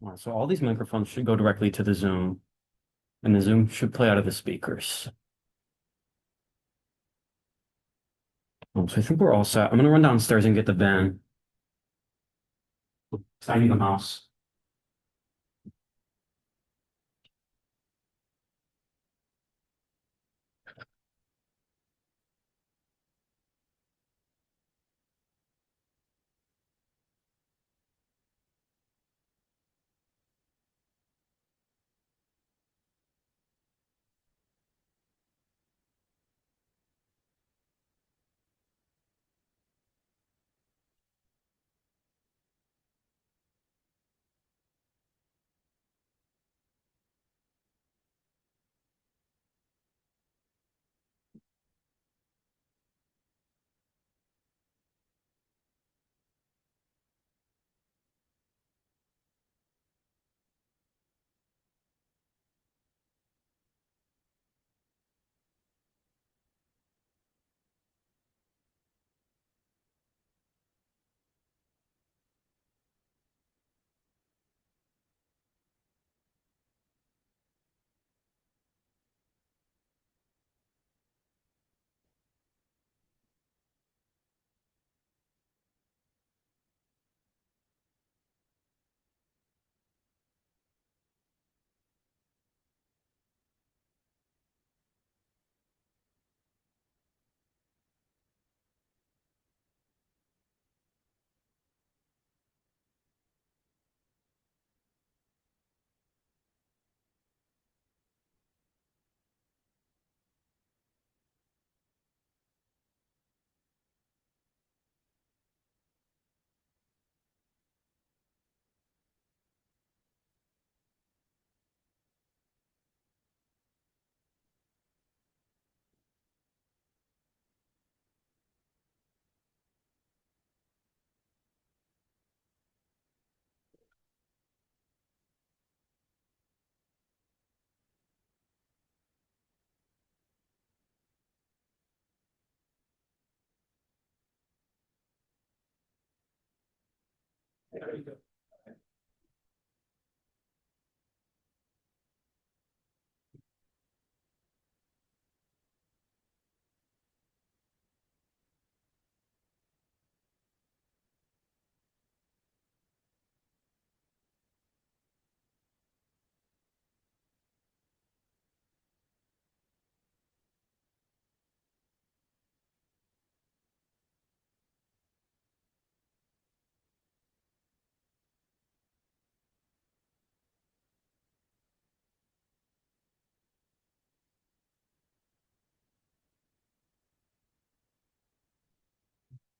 All right, so all these microphones should go directly to the Zoom, and the Zoom should play out of the speakers. So I think we're all set. I'm gonna run downstairs and get the van. I need a mouse.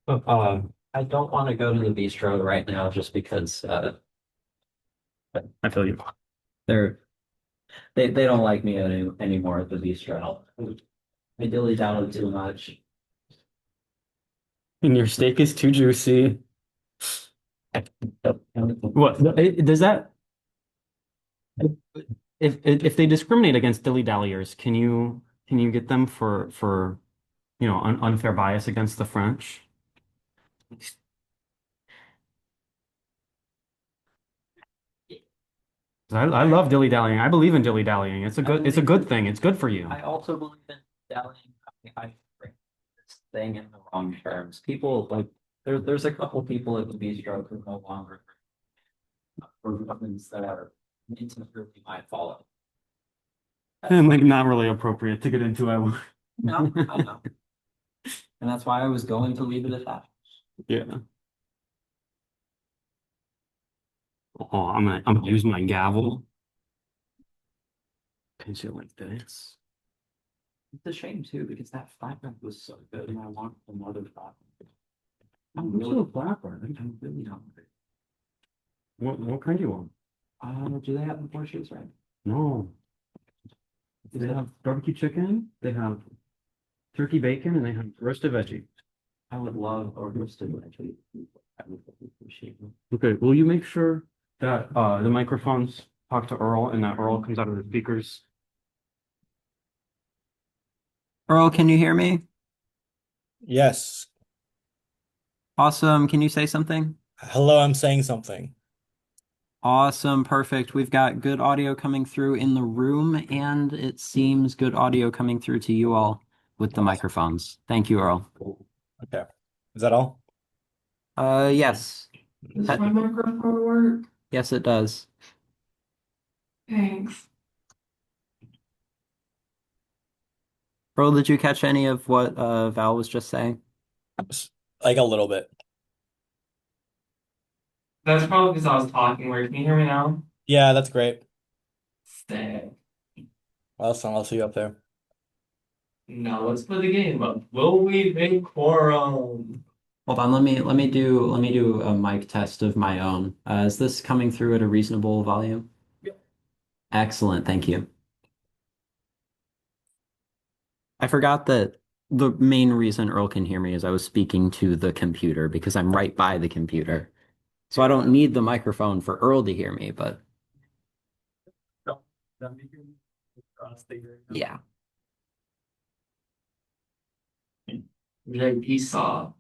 Uh, I don't want to go to the bistro right now just because I feel you. they're they don't like me anymore at the bistro. I dilly dally too much. And your steak is too juicy. What does that? If they discriminate against dilly-dalliers, can you get them for unfair bias against the French? I love dilly-dallying. I believe in dilly-dallying. I It's a believe good thing. It's good for you. I also believe in dallying. I bring this thing in the wrong terms. People like there's a couple people at the bistro who no longer for reasons that are entirely my fault. And like not really appropriate to get into. No, I know. And that's why I was going to leave it at that. Yeah. Oh, I'm gonna use my gavel. Pinch it like this. It's a shame too, because that flatbread was so good and I want another flatbread. I'm really flatbread. I'm really hungry. What kind do you want? Do they have the Porsches right? No. They have barbecue chicken, they have turkey bacon, and they have roasted veggie. I would love a roasted veggie. I would appreciate it. Okay, will you make sure that the microphones talk to Earl and that Earl comes out of the speakers? Earl, can you hear me? Yes. Awesome. Can you say something? Hello, I'm saying something. Awesome, perfect. We've got good audio coming through in the room, and it seems good audio coming through to you all with the Awesome. microphones. Thank you, Earl. Cool. Okay. Is that all? Yes. Does my microphone work? Yes, it does. Thanks. Earl, did you catch any of what Val was just saying? Like a little bit. That's probably because I was talking. Where can you hear me now? Yeah, that's great. Stay. Awesome. I'll see you up there. Now let's play the game of Will We Make Quorum? Hold on, let me do a mic test of my own. Is this coming through at a reasonable volume? Yep. Excellent, thank you. I forgot that the main reason Earl can hear me is I was speaking to the computer because I'm right by the computer. So I don't need the microphone for Earl to hear me, but yeah. JP saw.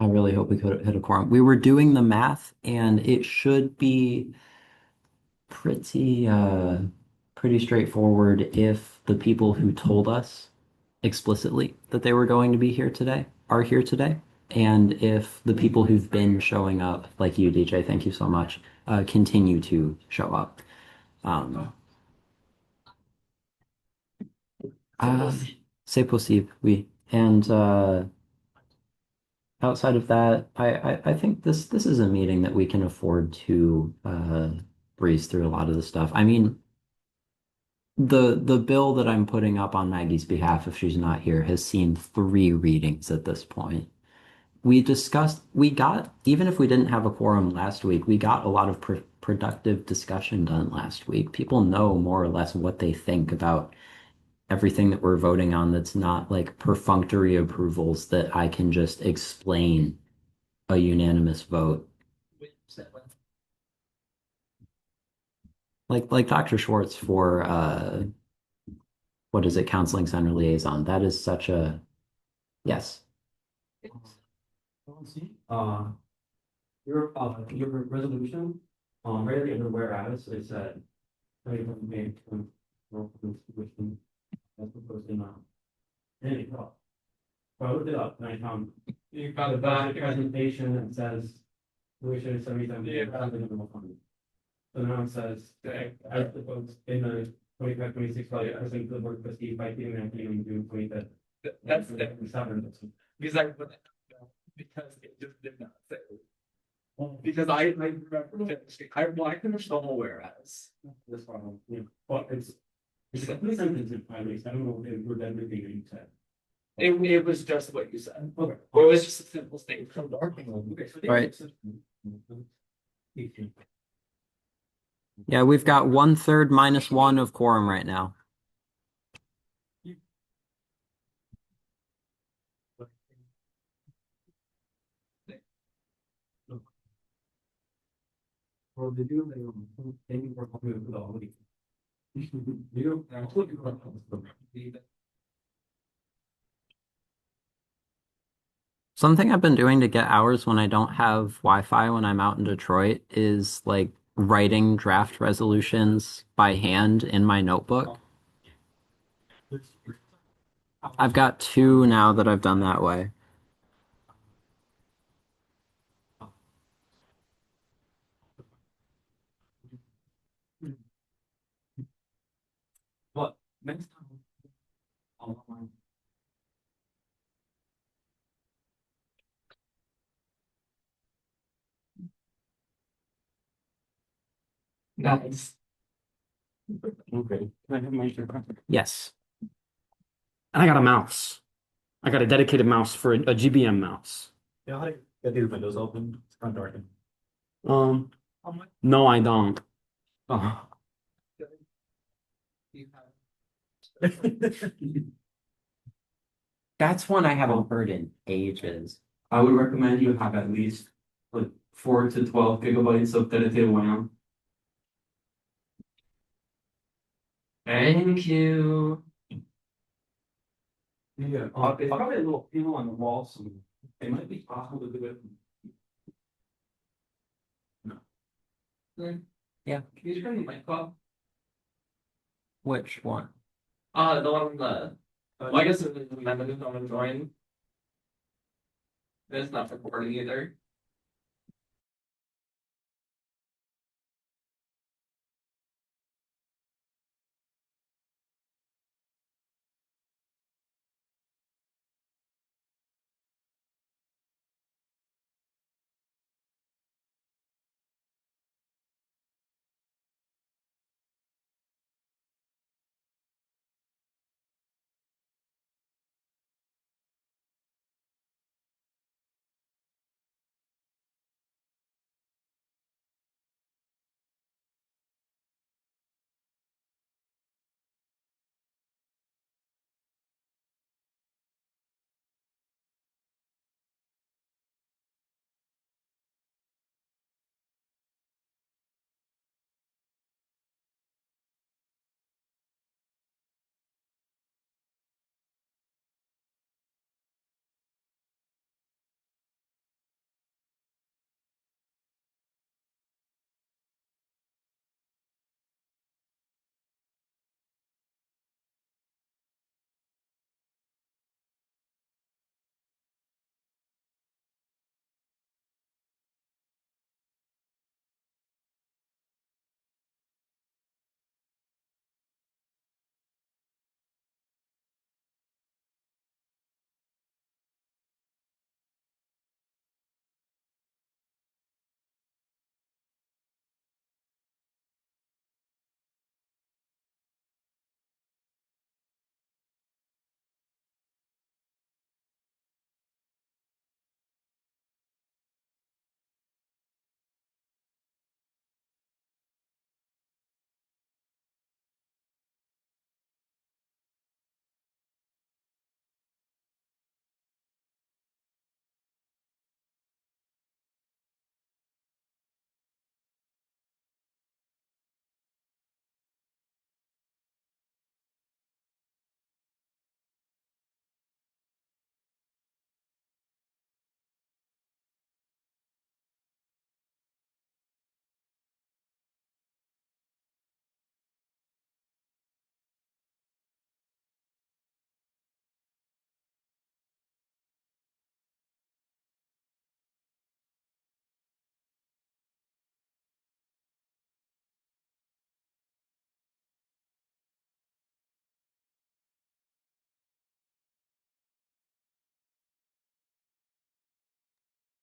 I really hope we could hit a quorum. We were doing the math and it should be pretty straightforward if the people who told us explicitly that they were going to be here today are here today. And if the people who've been showing up, like you, DJ, thank you so much, continue to show up. Um, c'est possible, oui. And outside of that, I think this is a meeting that we can afford to breeze through a lot of the stuff. I mean, the bill that I'm putting up on Maggie's behalf, if she's not here, has seen 3 readings at this point. We got, even if we didn't have a quorum last week, we got a lot of productive discussion done last week. People know more or less what they think about everything that we're voting on that's not like perfunctory approvals that I can just explain a unanimous vote. Like Dr. Schwartz for what is it, counseling center liaison. That is such a yes. Your resolution, right at the end of whereas, it said, right, made, that's proposed in, anyway, well, I looked it up and I found You got it the back. presentation that says, we should have 77. Yeah. So now it says, as proposed in the 25-26 budget, as in the board trustee by the and June 25th. That's the because because it just did not say. Because I remember I finished the whole whereas. This one, yeah, but it's a three sentences, at least, I don't know if we're everything that you said. It was just what you said. Okay. It was just a simple statement. Okay, so Right. they- Yeah, we've got 1/3 minus 1 of quorum right now. Well, they do, they work on it with all of these. You know, Something I've been doing to get hours when I don't have Wi-Fi when I'm out in Detroit is like writing draft resolutions by hand in my notebook. I've got 2 now that I've done that way. But next time, I'll find. Nice. Okay, can I have my? Yes. And I got a mouse. I got a dedicated mouse for a GBM mouse. Yeah, I got these windows open. It's kind of dark. No, I don't. Oh. That's one I haven't heard in ages. I would recommend you have at least like 4 to 12 gigabytes of dedicated RAM. Thank you. Yeah, it's probably a little people on the wall, so it might be possible to do it. Yeah. Can you turn the mic off? Which one? The one on the, well, I guess it's the amendment on the drawing. It's not recording either.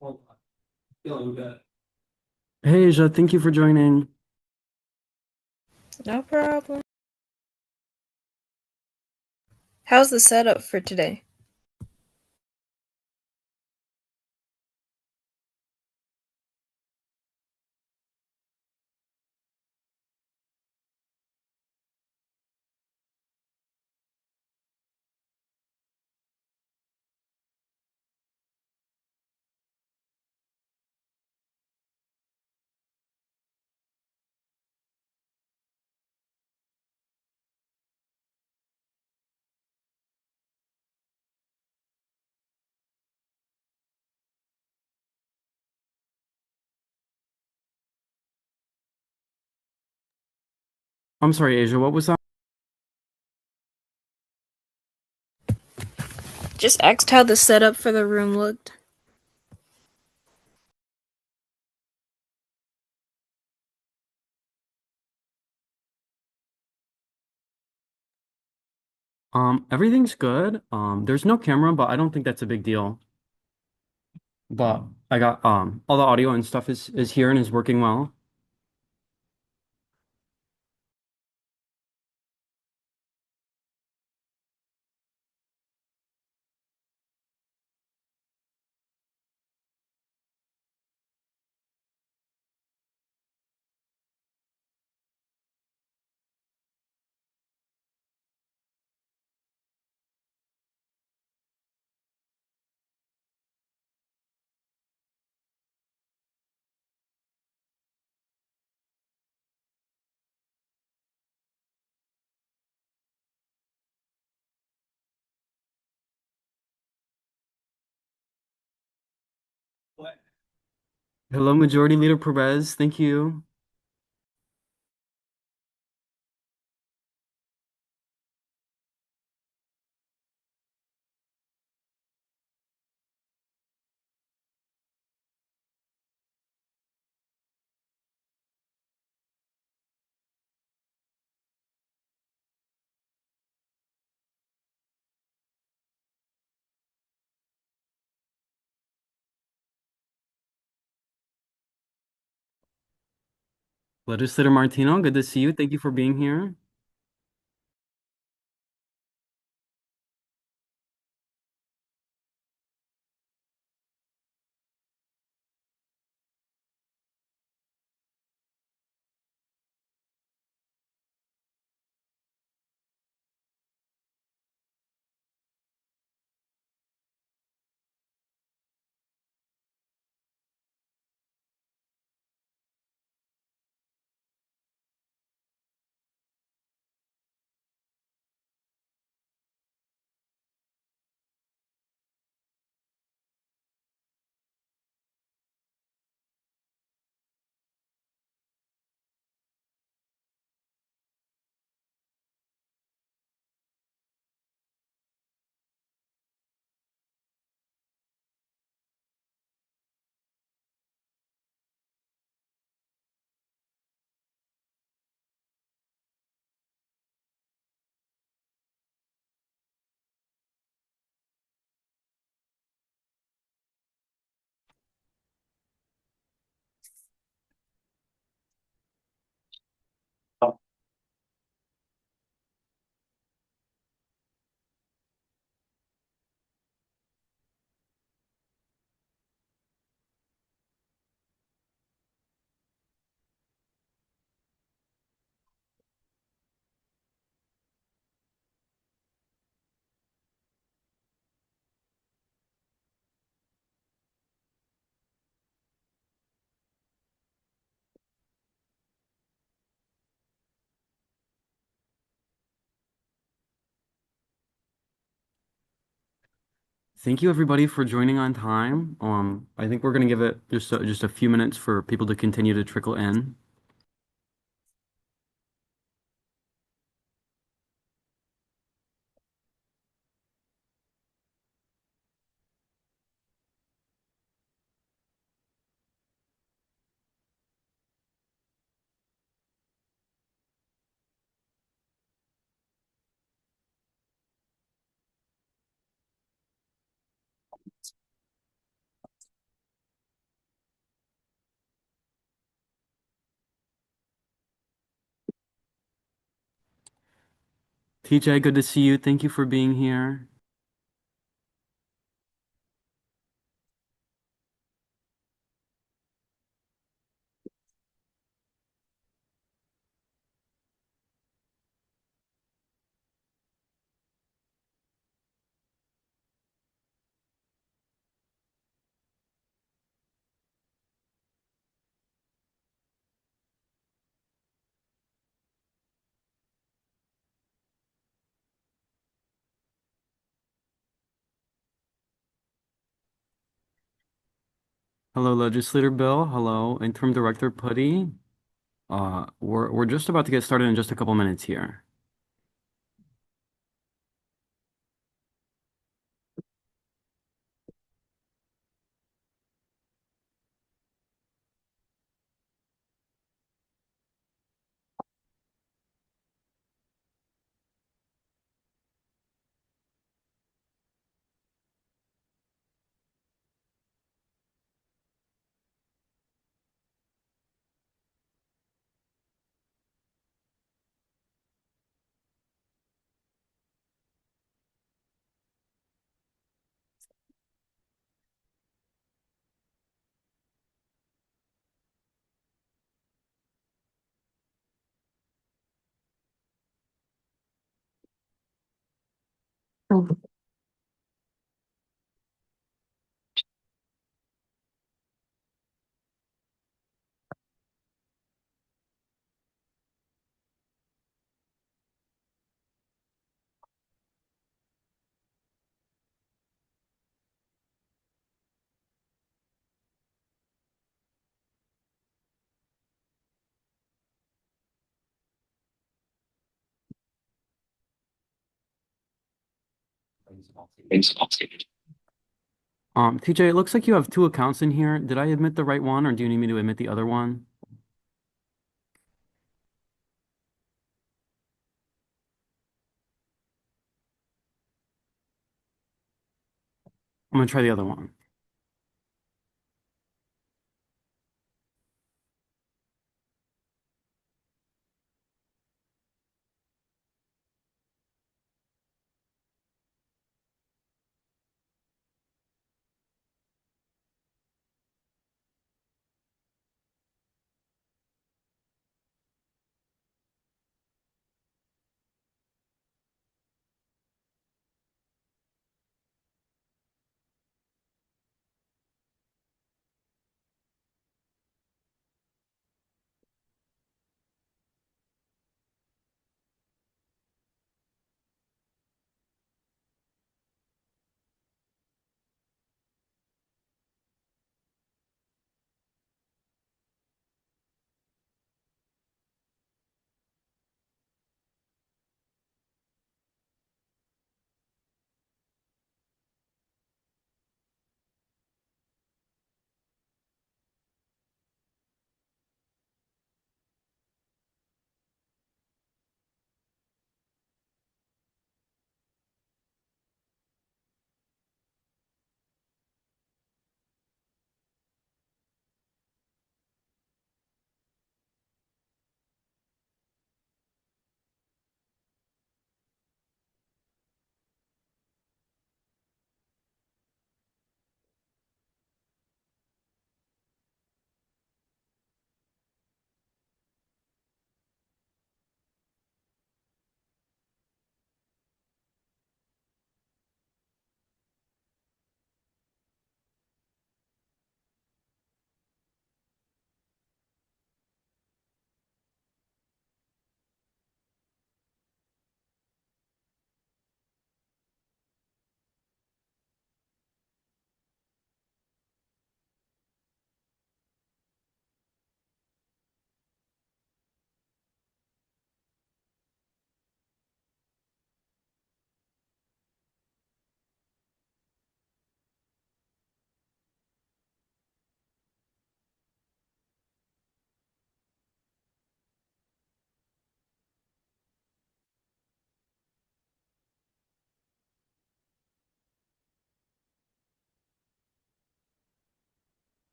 Hold on. Feeling good. Hey, Asia, thank you for joining. No problem. How's the setup for today? I'm sorry, Asia, what was that? Just asked how the setup for the room looked. Everything's good. There's no camera, but I don't think that's a big deal. But I got all the audio and stuff is here and is working well. Hello, Majority Leader Perez. Thank you. Legislator Martino, good to see you. Thank you for being here. Thank you everybody for joining on time. I think we're gonna give it just a few minutes for people to continue to trickle in. TJ, good to see you. Thank you for being here. Hello, Legislator Bill. Hello, Interim Director Putty. We're just about to get started in just a couple minutes here. TJ, it looks like you have two accounts in here. Did I admit the right one, or do you need me to admit the other one? I'm gonna try the other one.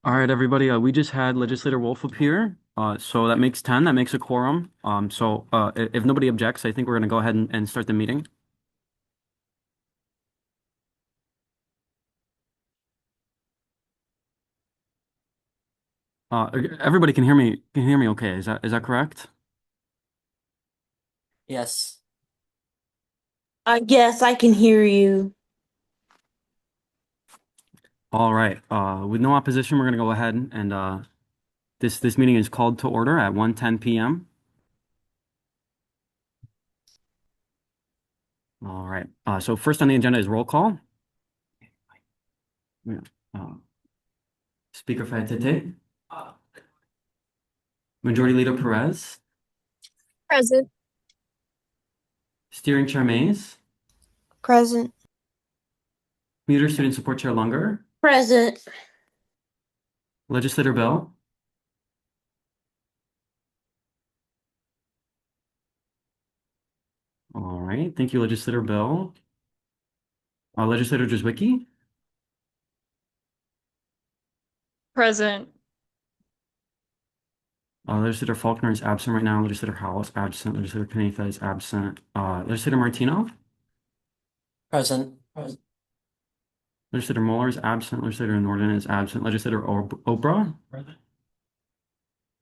All right, everybody. We just had Legislator Wolf appear. So that makes 10. That makes a quorum. If nobody objects, I think we're going to go ahead and start the meeting. Everybody can hear me okay. Is that correct? Yes. Yes, I can hear you. All right. With no opposition, we're going to go ahead and this meeting is called to order at 1:10 p.m. All right. So first on the agenda is roll call. Yeah. Uh, Speaker Fatete, Majority Leader Perez, Present. Steering Chair Mays, Present. Muter Student Support Chair Lunger, Present. Legislator Bell. All right. Thank you, Legislator Bell. Legislator Jazwicki, Present. Legislator Faulkner is absent right now. Legislator Howell is absent. Legislator Pineda is absent. Legislator Martino, Present. Legislator Mueller is absent. Legislator Norden is absent. Legislator Obra,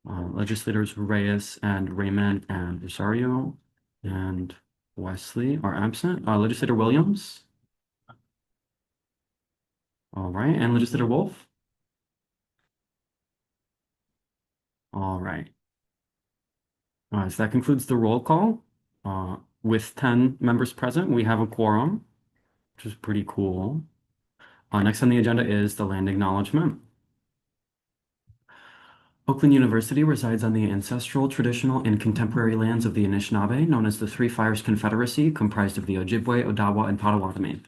Legislators Reyes and Raymond and Rosario and Wesley are absent. Legislator Williams. All right. And Legislator Wolf. All right. So that concludes the roll call. With 10 members present, we have a quorum, which is pretty cool. Next on the agenda is the land acknowledgement. Oakland University resides on the ancestral, traditional, and contemporary lands of the Anishinaabe, known as the Three Fires Confederacy, comprised of the Ojibwe, Odawa, and Potawatomi.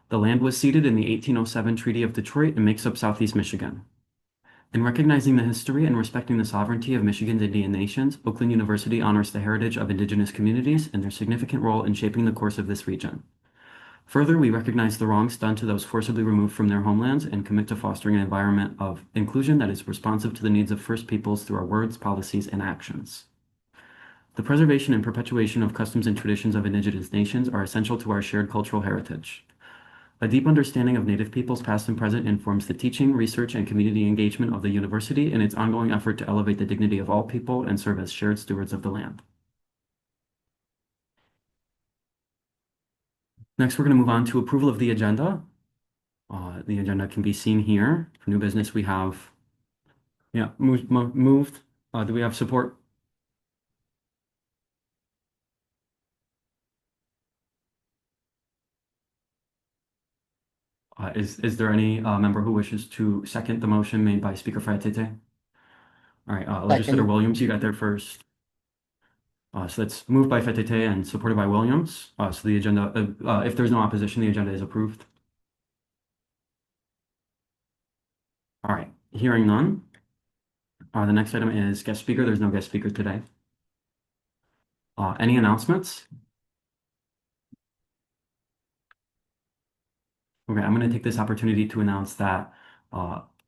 The land was ceded in the 1807 Treaty of Detroit and makes up southeast Michigan. In recognizing the history and respecting the sovereignty of Michigan's Indian nations, Oakland University honors the heritage of Indigenous communities and their significant role in shaping the course of this region. Further, we recognize the wrongs done to those forcibly removed from their homelands and commit to fostering an environment of inclusion that is responsive to the needs of First Peoples through our words, policies, and actions. The preservation and perpetuation of customs and traditions of Indigenous nations are essential to our shared cultural heritage. A deep understanding of Native peoples past and present informs the teaching, research, and community engagement of the university in its ongoing effort to elevate the dignity of all people and serve as shared stewards of the land. Next, we're going to move on to approval of the agenda. The agenda can be seen here. For new business, we have, moved. Do we have support? Is there any member who wishes to second the motion made by Speaker Fatete? All right, Legislator Williams, you got there first. So that's moved by Fatete and supported by Williams. So the agenda, if there's no opposition, the agenda is approved. All right, hearing none. The next item is guest speaker. There's no guest speaker today. Any announcements? Okay, I'm going to take this opportunity to announce that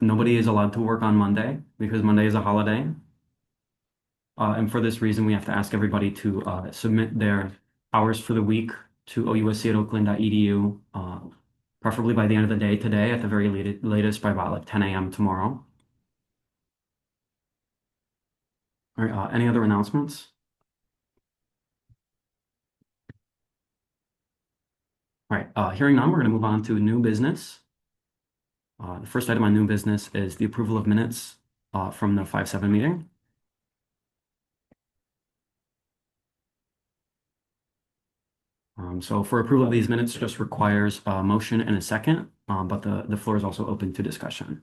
nobody is allowed to work on Monday because Monday is a holiday. And for this reason, we have to ask everybody to submit their hours for the week to ousc@oakland.edu, preferably by the end of the day today, at the very latest by about like 10 a.m. tomorrow. All right, any other announcements? All right, hearing none, we're going to move on to new business. The first item on new business is the approval of minutes from the 5/7 meeting. So for approval of these minutes just requires a motion and a second, but the floor is also open to discussion.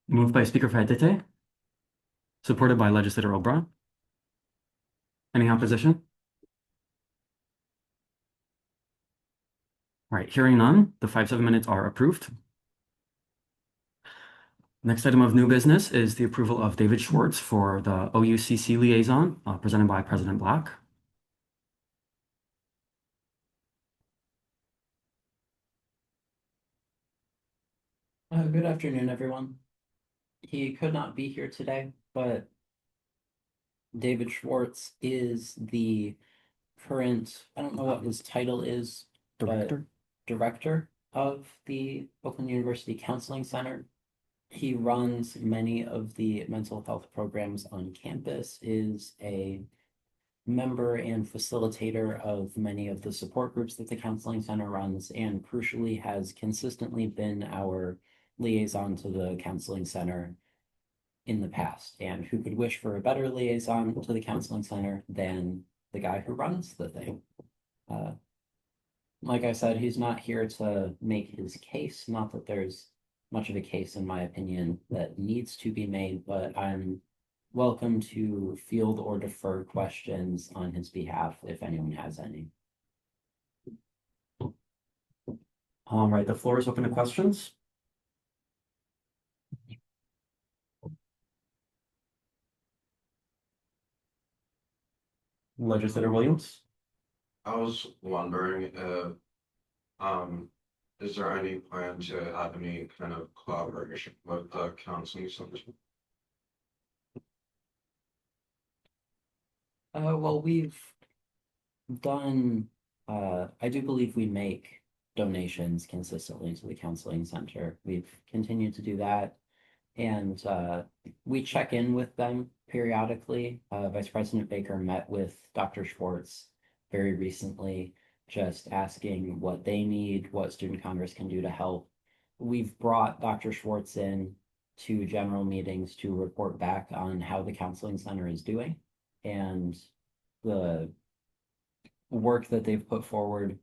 Moved by Speaker Fatete, supported by Legislator Obra. Any opposition? All right, hearing none, the 5/7 minutes are approved. Next item of new business is the approval of David Schwartz for the OUCC liaison, presented by President Black. Good afternoon, everyone. He could not be here today, but David Schwartz is the current, I don't know what his title is, but director of the Oakland University Counseling Center. He runs many of the mental health programs on campus, is a member and facilitator of many of the support groups that the Counseling Center runs, and crucially has consistently been our liaison to the Counseling Center in the past. And who could wish for a better liaison to the Counseling Center than the guy who runs the thing? Like I said, he's not here to make his case. Not that there's much of a case, in my opinion, that needs to be made, but I'm welcome to field or defer questions on his behalf if anyone has any. All right, the floor is open to questions. Legislator Williams? I was wondering if, is there any plan to have any kind of collaboration with the counseling center? Well, we've done, I do believe we make donations consistently to the counseling center. We've continued to do that. And we check in with them periodically. Vice President Baker met with Dr. Schwartz very recently, just asking what they need, what Student Congress can do to help. We've brought Dr. Schwartz in to general meetings to report back on how the counseling center is doing and the work that they've put forward.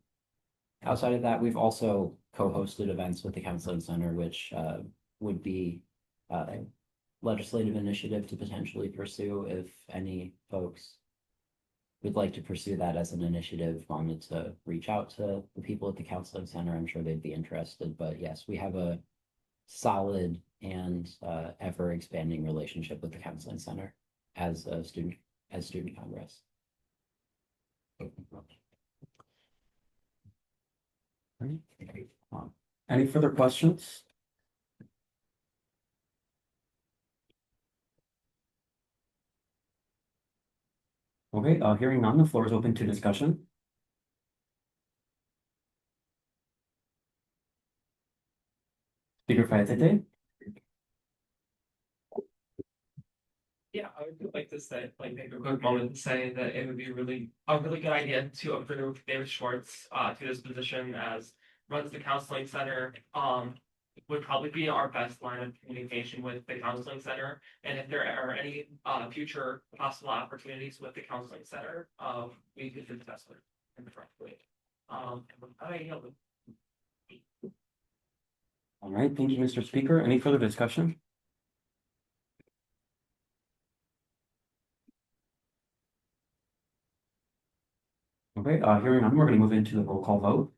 Outside of that, we've also co-hosted events with the counseling center, which would be a legislative initiative to potentially pursue if any folks would like to pursue that as an initiative, wanted to reach out to the people at the counseling center. I'm sure they'd be interested, but yes, we have a solid and ever expanding relationship with the counseling center as a student Congress. Any further questions? Okay, hearing none, the floor is open to discussion. Speaker Faetete? Yeah, I would like to say, like, take a quick moment to say that it would be a really good idea to approve David Schwartz to this position as runs the counseling center. Would probably be our best line of communication with the counseling center. And if there are any future possible opportunities with the counseling center, we could discuss it in the correct way. All right, thank you, Mr. Speaker. Any further discussion? Okay, hearing none, we're going to move into the roll call vote.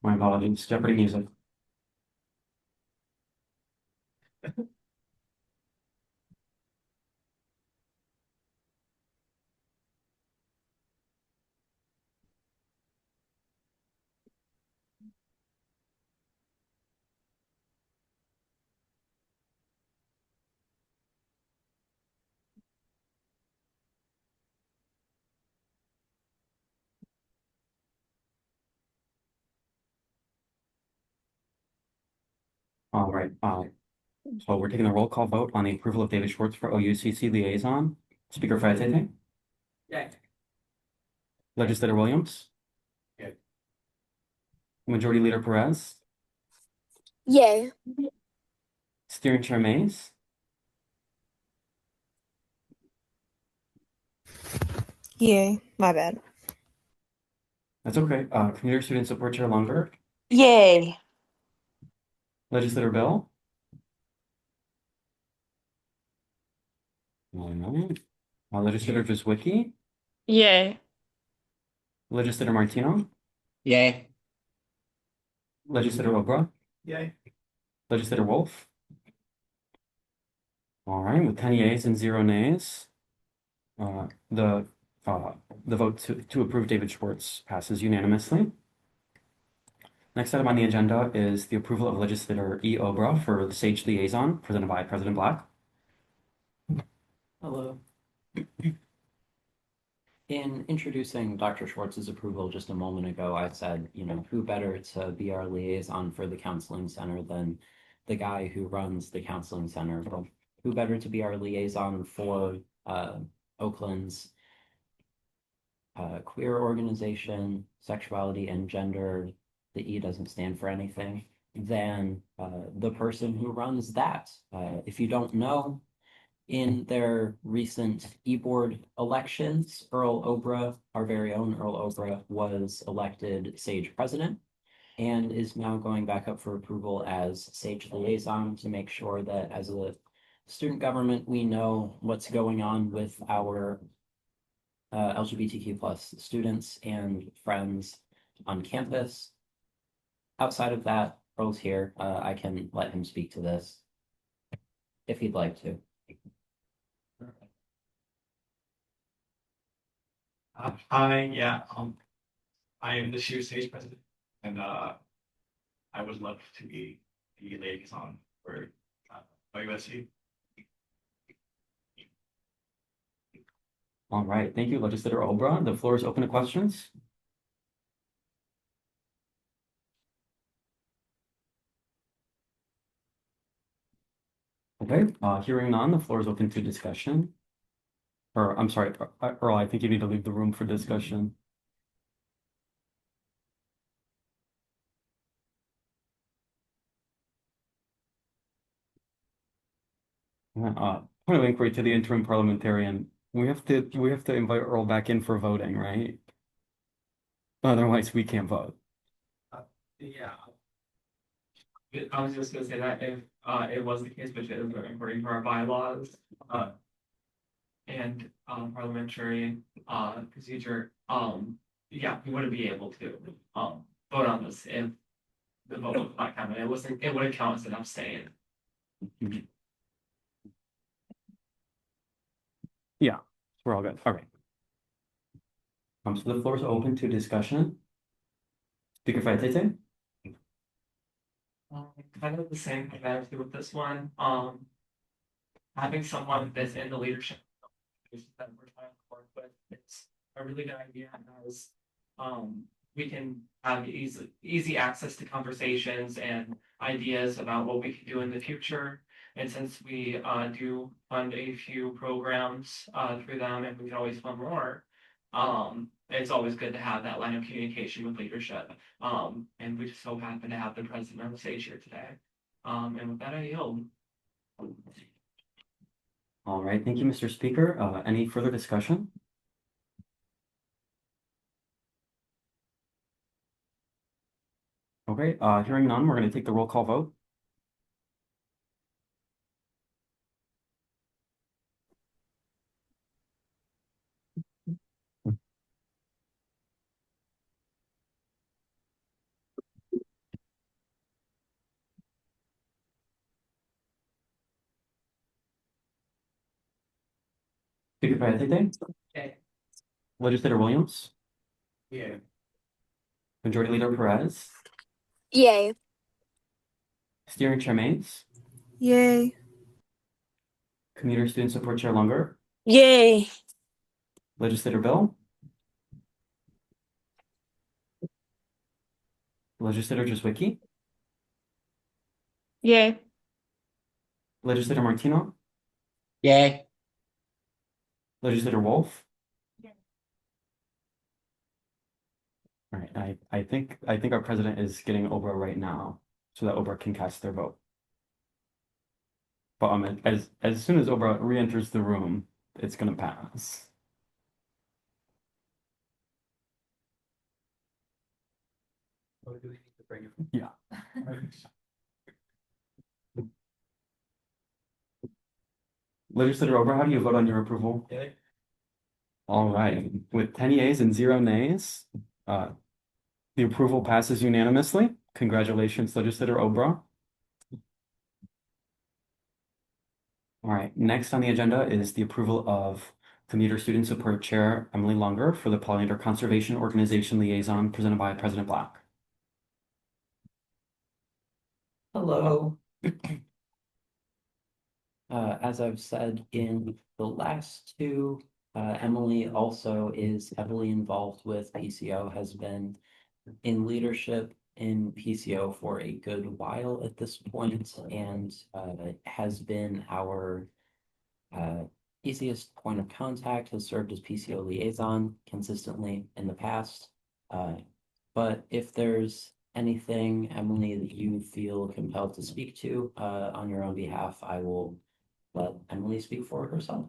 My apologies, Jeopardy music. All right, so we're taking a roll call vote on the approval of David Schwartz for OUCC liaison. Speaker Faetete? Yeah. Legislator Williams? Yeah. Majority Leader Perez? Yay. Steering Chair Mays? Yay. My bad. That's okay. Commuter Student Support Chair Lundberg? Yay. Legislator Bell? All right. Legislator Jazwicki, Yay. Legislator Martino, Yay. Legislator Obra, Yay. Legislator Wolf. All right, with 10 yeas and 0 nays, the vote to approve David Schwartz passes unanimously. Next item on the agenda is the approval of Legislator E. Obra for the Sage Liaison, presented by President Black. Hello. In introducing Dr. Schwartz's approval just a moment ago, I said, who better to be our liaison for the counseling center than the guy who runs the counseling center? Well, who better to be our liaison for Oakland's queer organization, sexuality and gender, the E doesn't stand for anything, than the person who runs that. If you don't know, in their recent e-board elections, Earl Obra, our very own Earl Obra, was elected SAGE president and is now going back up for approval as SAGE liaison to make sure that as a student government, we know what's going on with our LGBTQ plus students and friends on campus. Outside of that, Earl's here. I can let him speak to this if he'd like to. Hi, yeah, I am this year's stage president, and I would love to be the liaison for USC. All right, thank you, Legislator Obra. The floor is open to questions. Okay, hearing none, the floor is open to discussion. Or, I'm sorry, Earl, I think you need to leave the room for discussion. Point of inquiry to the interim parliamentarian. We have to invite Earl back in for voting, right? Otherwise, we can't vote. Yeah. I was just gonna say that if it was the case, which is according to our bylaws, and parliamentary procedure, yeah, we wouldn't be able to vote on this if the vote was not counted. It wouldn't count as an abstain. Yeah, we're all good. All right. So the floor is open to discussion. Speaker Faitete? Kind of the same thing that I do with this one. Having someone that's in the leadership that we're trying to work with, it's a really good idea as we can have easy access to conversations and ideas about what we can do in the future. And since we do fund a few programs through them, and we can always fund more, it's always good to have that line of communication with leadership. And we just so happen to have the president on the stage here today. And with that, I yield. All right, thank you, Mr. Speaker. Any further discussion? Okay, hearing none, we're going to take the roll call vote. Speaker Faitete? Okay. Legislator Williams? Yeah. Majority Leader Perez? Yay. Steering Chair Mays? Yay. Commuter Student Support Chair Lunger? Yay. Legislator Bill? Legislator Jazwicki? Yay. Legislator Martino? Yay. Legislator Wolf? All right, I think our president is getting Obra right now, so that Obra can cast their vote. But as soon as Obra re-enters the room, it's gonna pass. Or do we need to bring it? Yeah. Legislator Ober, how do you vote on your approval? Yay. All right, with 10 yeas and 0 nays, the approval passes unanimously. Congratulations, Legislator Obra. All right, next on the agenda is the approval of Commuter Student Support Chair Emily Lunger for the Pollinator Conservation Organization Liaison presented by President Black. Hello. As I've said in the last two, Emily also is heavily involved with PCO, has been in leadership in PCO for a good while at this point, and has been our easiest point of contact, has served as PCO liaison consistently in the past. But if there's anything, Emily, that you feel compelled to speak to on your own behalf, I will let Emily speak for herself.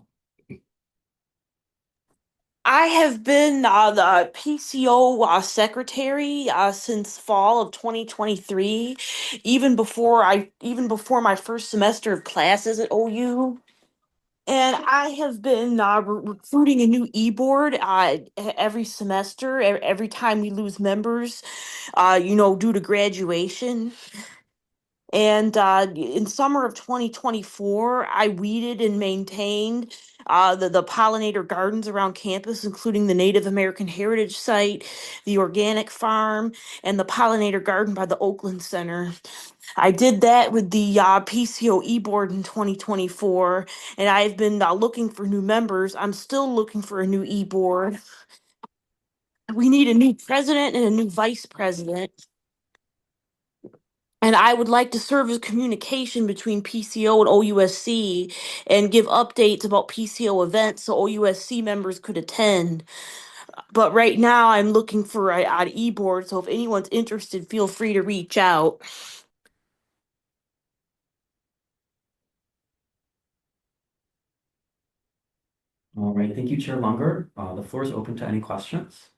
I have been the PCO secretary since fall of 2023, even before my first semester of classes at OU. And I have been recruiting a new e-board every semester, every time we lose members, due to graduation. And in summer of 2024, I weeded and maintained the pollinator gardens around campus, including the Native American Heritage Site, the organic farm, and the pollinator garden by the Oakland Center. I did that with the PCO e-board in 2024, and I've been looking for new members. I'm still looking for a new e-board. We need a new president and a new vice president. And I would like to serve as communication between PCO and OUSC and give updates about PCO events so OUSC members could attend. But right now, I'm looking for an e-board, so if anyone's interested, feel free to reach out. All right, thank you, Chair Lunger. The floor is open to any questions.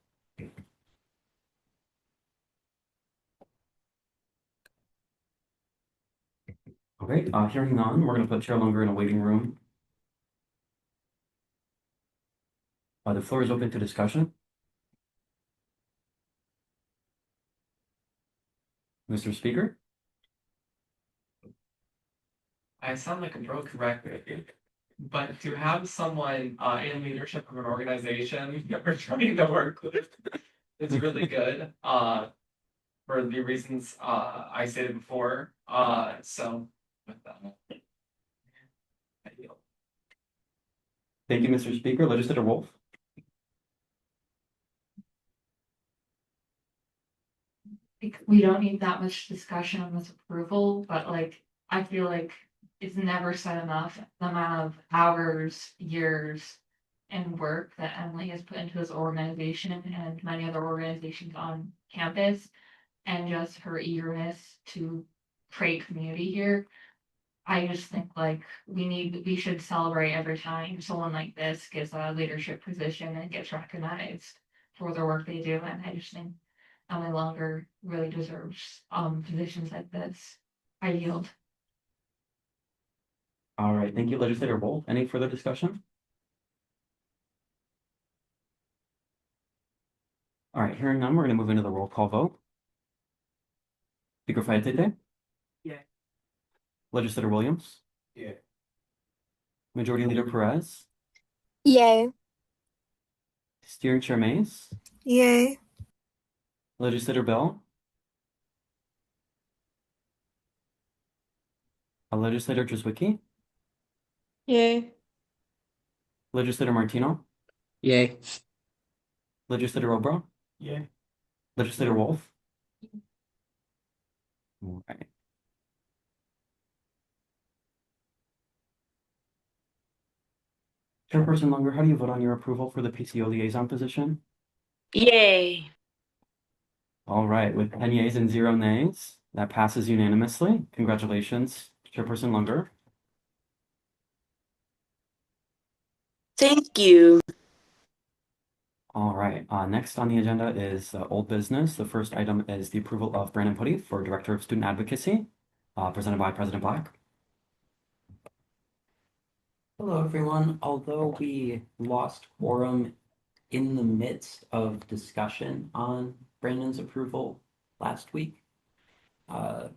Okay, hearing none, we're going to put Chair Lunger in a waiting room. The floor is open to discussion. Mr. Speaker? I sound like a broken record, but to have someone in leadership of an organization that we're trying to work with is really good. For the reasons I stated before. So with that, I yield. Thank you, Mr. Speaker. Legislator Wolf? We don't need that much discussion on this approval, but like, I feel like it's never said enough, the amount of hours, years, and work that Emily has put into this organization and many other organizations on campus, and just her eagerness to create community here. I just think like we should celebrate every time someone like this gets a leadership position and gets recognized for the work they do, and I just think Emily Longer really deserves positions like this. I yield. All right, thank you, Legislator Wolf. Any further discussion? All right, hearing none, we're going to move into the roll call vote. Speaker Fayetete? Yeah. Legislator Williams? Yeah. Majority Leader Perez? Yay. Steering Chair Mays? Yay. Legislator Bell? Legislator Drzwicki? Yay. Legislator Martino? Yay. Legislator Obra? Yay. Legislator Wolf? All right. Chairperson Lunger, how do you vote on your approval for the PCO liaison position? Yay. All right, with 10 yeas and 0 nays, that passes unanimously. Congratulations, Chairperson Lunger. Thank you. All right, next on the agenda is old business. The first item is the approval of Brandon Putty for Director of Student Advocacy, presented by President Black. Hello, everyone. Although we lost quorum in the midst of discussion on Brandon's approval last week, uh,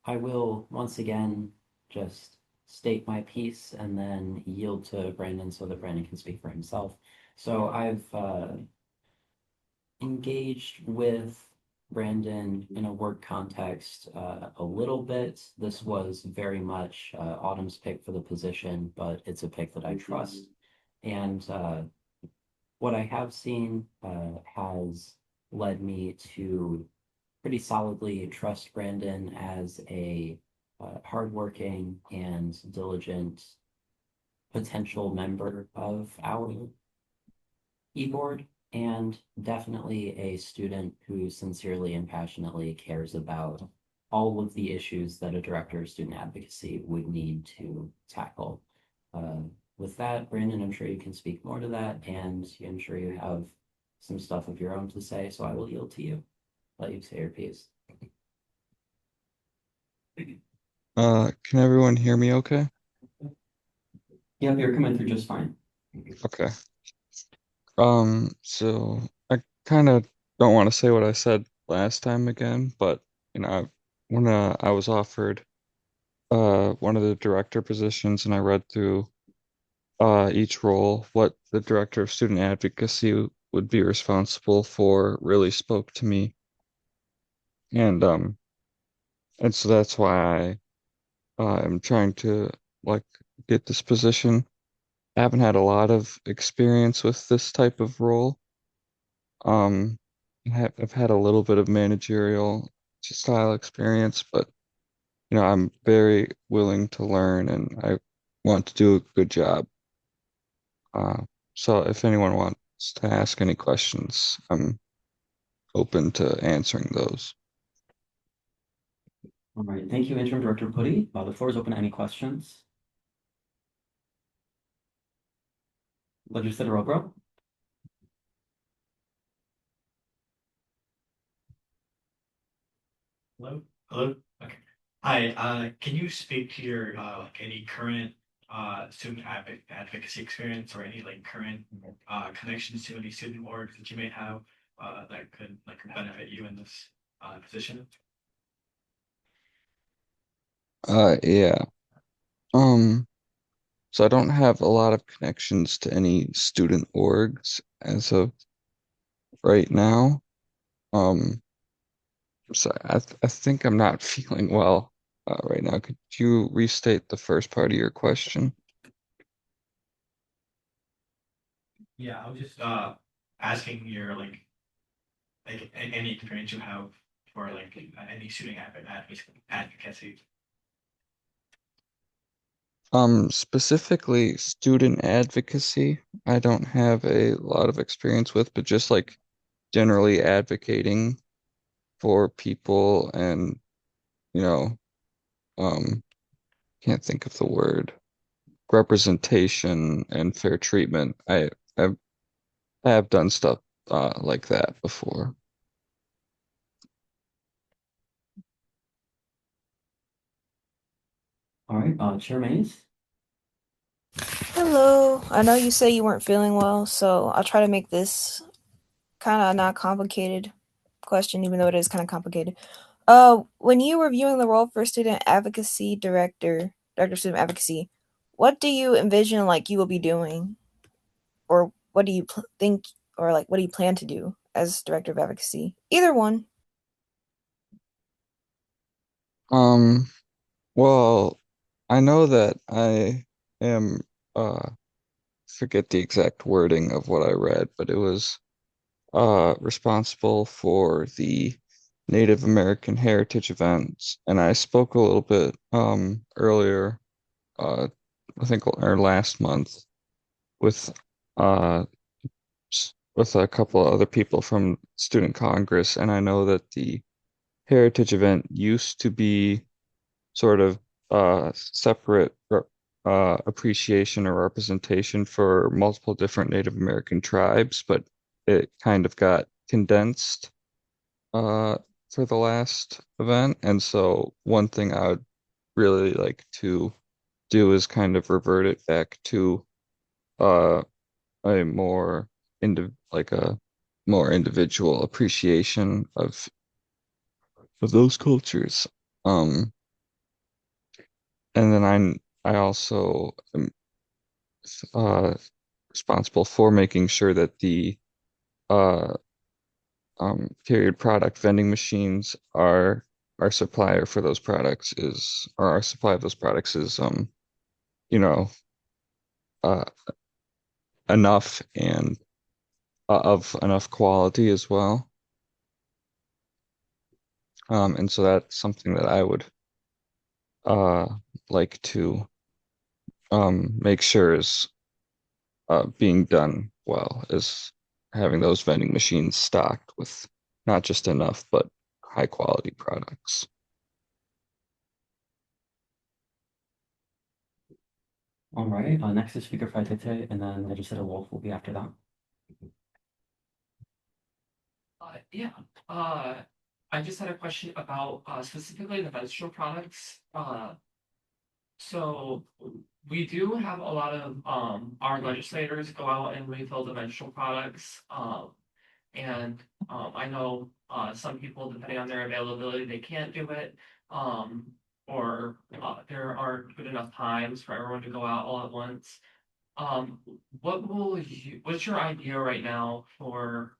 I will once again just state my piece and then yield to Brandon so that Brandon can speak for himself. So I've engaged with Brandon in a work context a little bit. This was very much Autumn's pick for the position, but it's a pick that I trust. And what I have seen has led me to pretty solidly trust Brandon as a hardworking and diligent potential member of our e-board, and definitely a student who sincerely and passionately cares about all of the issues that a director of student advocacy would need to tackle. Uh, with that, Brandon, I'm sure you can speak more to that, and I'm sure you have some stuff of your own to say, so I will yield to you. Let you say your piece. Can everyone hear me okay? Yeah, you're coming through just fine. Okay. So I kind of don't want to say what I said last time again, but when I was offered one of the director positions and I read through each role, what the director of student advocacy would be responsible for really spoke to me. And so that's why I'm trying to like get this position. I haven't had a lot of experience with this type of role. Um, I've had a little bit of managerial style experience, but I'm very willing to learn and I want to do a good job. Uh, so if anyone wants to ask any questions, I'm open to answering those. All right, thank you, Interim Director Putty. The floor is open to any questions. Legislator Robro? Hello? Hello? Okay. Hi, can you speak to your like any current student advocacy experience or any like current connections to any student orgs that you may have that could like benefit you in this position? Yeah. Um, so I don't have a lot of connections to any student orgs as of right now. Um, so I think I'm not feeling well right now. Could you restate the first part of your question? Yeah, I was just asking your like any experience you have for like any student advocacy. Specifically student advocacy, I don't have a lot of experience with, but just like generally advocating for people and, you know, um, can't think of the word, representation and fair treatment. I have done stuff like that before. All right, Chair Mays? Hello. I know you say you weren't feeling well, so I'll try to make this kind of not complicated question, even though it is kind of complicated. When you were viewing the role for student advocacy director of student advocacy, what do you envision like you will be doing, or what do you think, or like what do you plan to do as director of advocacy? Either one. Um, well, I know that I am forget the exact wording of what I read, but it was responsible for the Native American heritage events, and I spoke a little bit earlier, uh, I think or last month with uh with a couple of other people from Student Congress, and I know that the heritage event used to be sort of separate appreciation or representation for multiple different Native American tribes, but it kind of got condensed uh, for the last event. And so one thing I would really like to do is kind of revert it back to uh a more like a more individual appreciation of those cultures. Um, and then I also am uh responsible for making sure that the uh period product vending machines are our supplier for those products is or our supply of those products is you know uh enough and of enough quality as well. And so that's something that I would uh like to make sure is being done well, is having those vending machines stocked with not just enough but high quality products. All right, next is Speaker Faitete, and then Legislator Wolf will be after that. Yeah, uh, I just had a question about specifically the vegetable products. So we do have a lot of our legislators go out and refill the vegetable products. And I know some people, depending on their availability, they can't do it. Or there aren't good enough times for everyone to go out all at once. Um, what's your idea right now for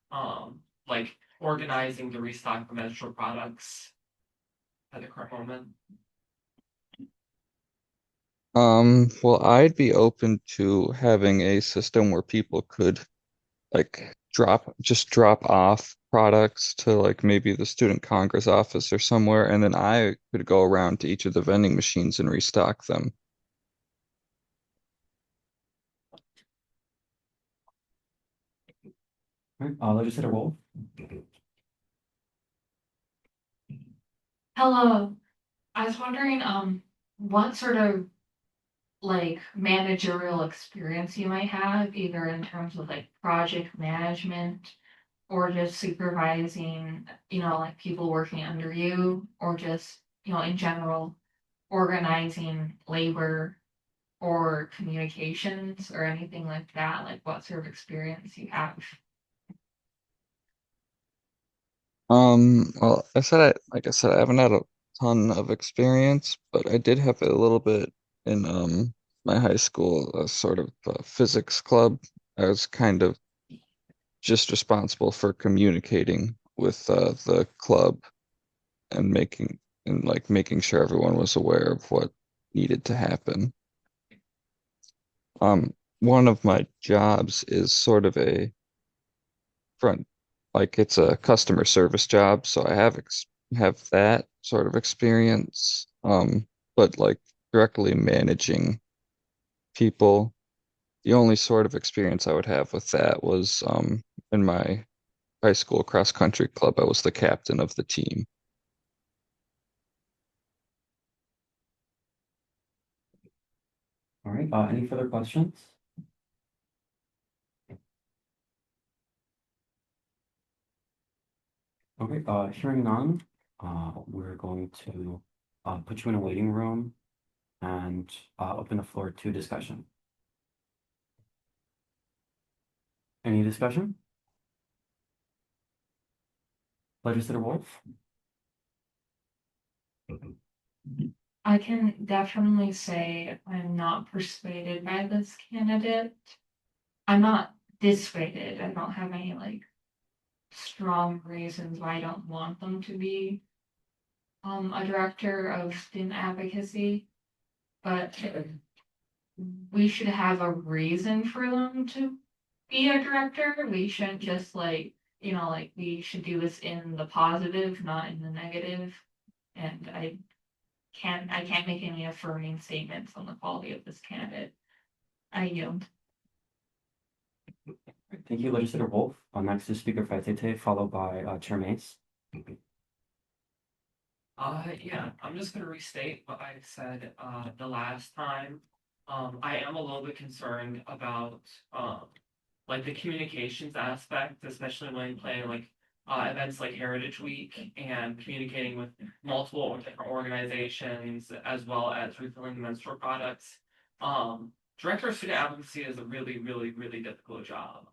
like organizing the restock of menstrual products at the current moment? Well, I'd be open to having a system where people could like drop off products to like maybe the student congress office or somewhere, and then I could go around to each of the vending machines and restock them. All right, Legislator Wolf. Hello, I was wondering, what sort of like managerial experience you might have, either in terms of like project management or just supervising, like people working under you, or just, in general, organizing labor or communications or anything like that, like what sort of experience you have. Well, like I said, I haven't had a ton of experience, but I did have a little bit in my high school, a sort of physics club. I was kind of just responsible for communicating with the club and making sure everyone was aware of what needed to happen. One of my jobs is sort of a front, like it's a customer service job, so I have that sort of experience. But like directly managing people, the only sort of experience I would have with that was in my high school cross country club. I was the captain of the team. All right, any further questions? Okay, hearing none, we're going to put you in a waiting room and open the floor to discussion. Any discussion? Legislator Wolf? I can definitely say I'm not persuaded by this candidate. I'm not dissuaded. I don't have any like strong reasons why I don't want them to be a director of student advocacy, but we should have a reason for them to be a director. We shouldn't just like, like we should do this in the positive, not in the negative. And I can't make any affirming statements on the quality of this candidate. I yield. Thank you, Legislator Wolf. Next is Speaker Faitete, followed by Chair Mace. Yeah, I'm just gonna restate what I said the last time. I am a little bit concerned about like the communications aspect, especially when playing like events like Heritage Week and communicating with multiple different organizations as well as refilling menstrual products. Director of student advocacy is a really, really, really difficult job.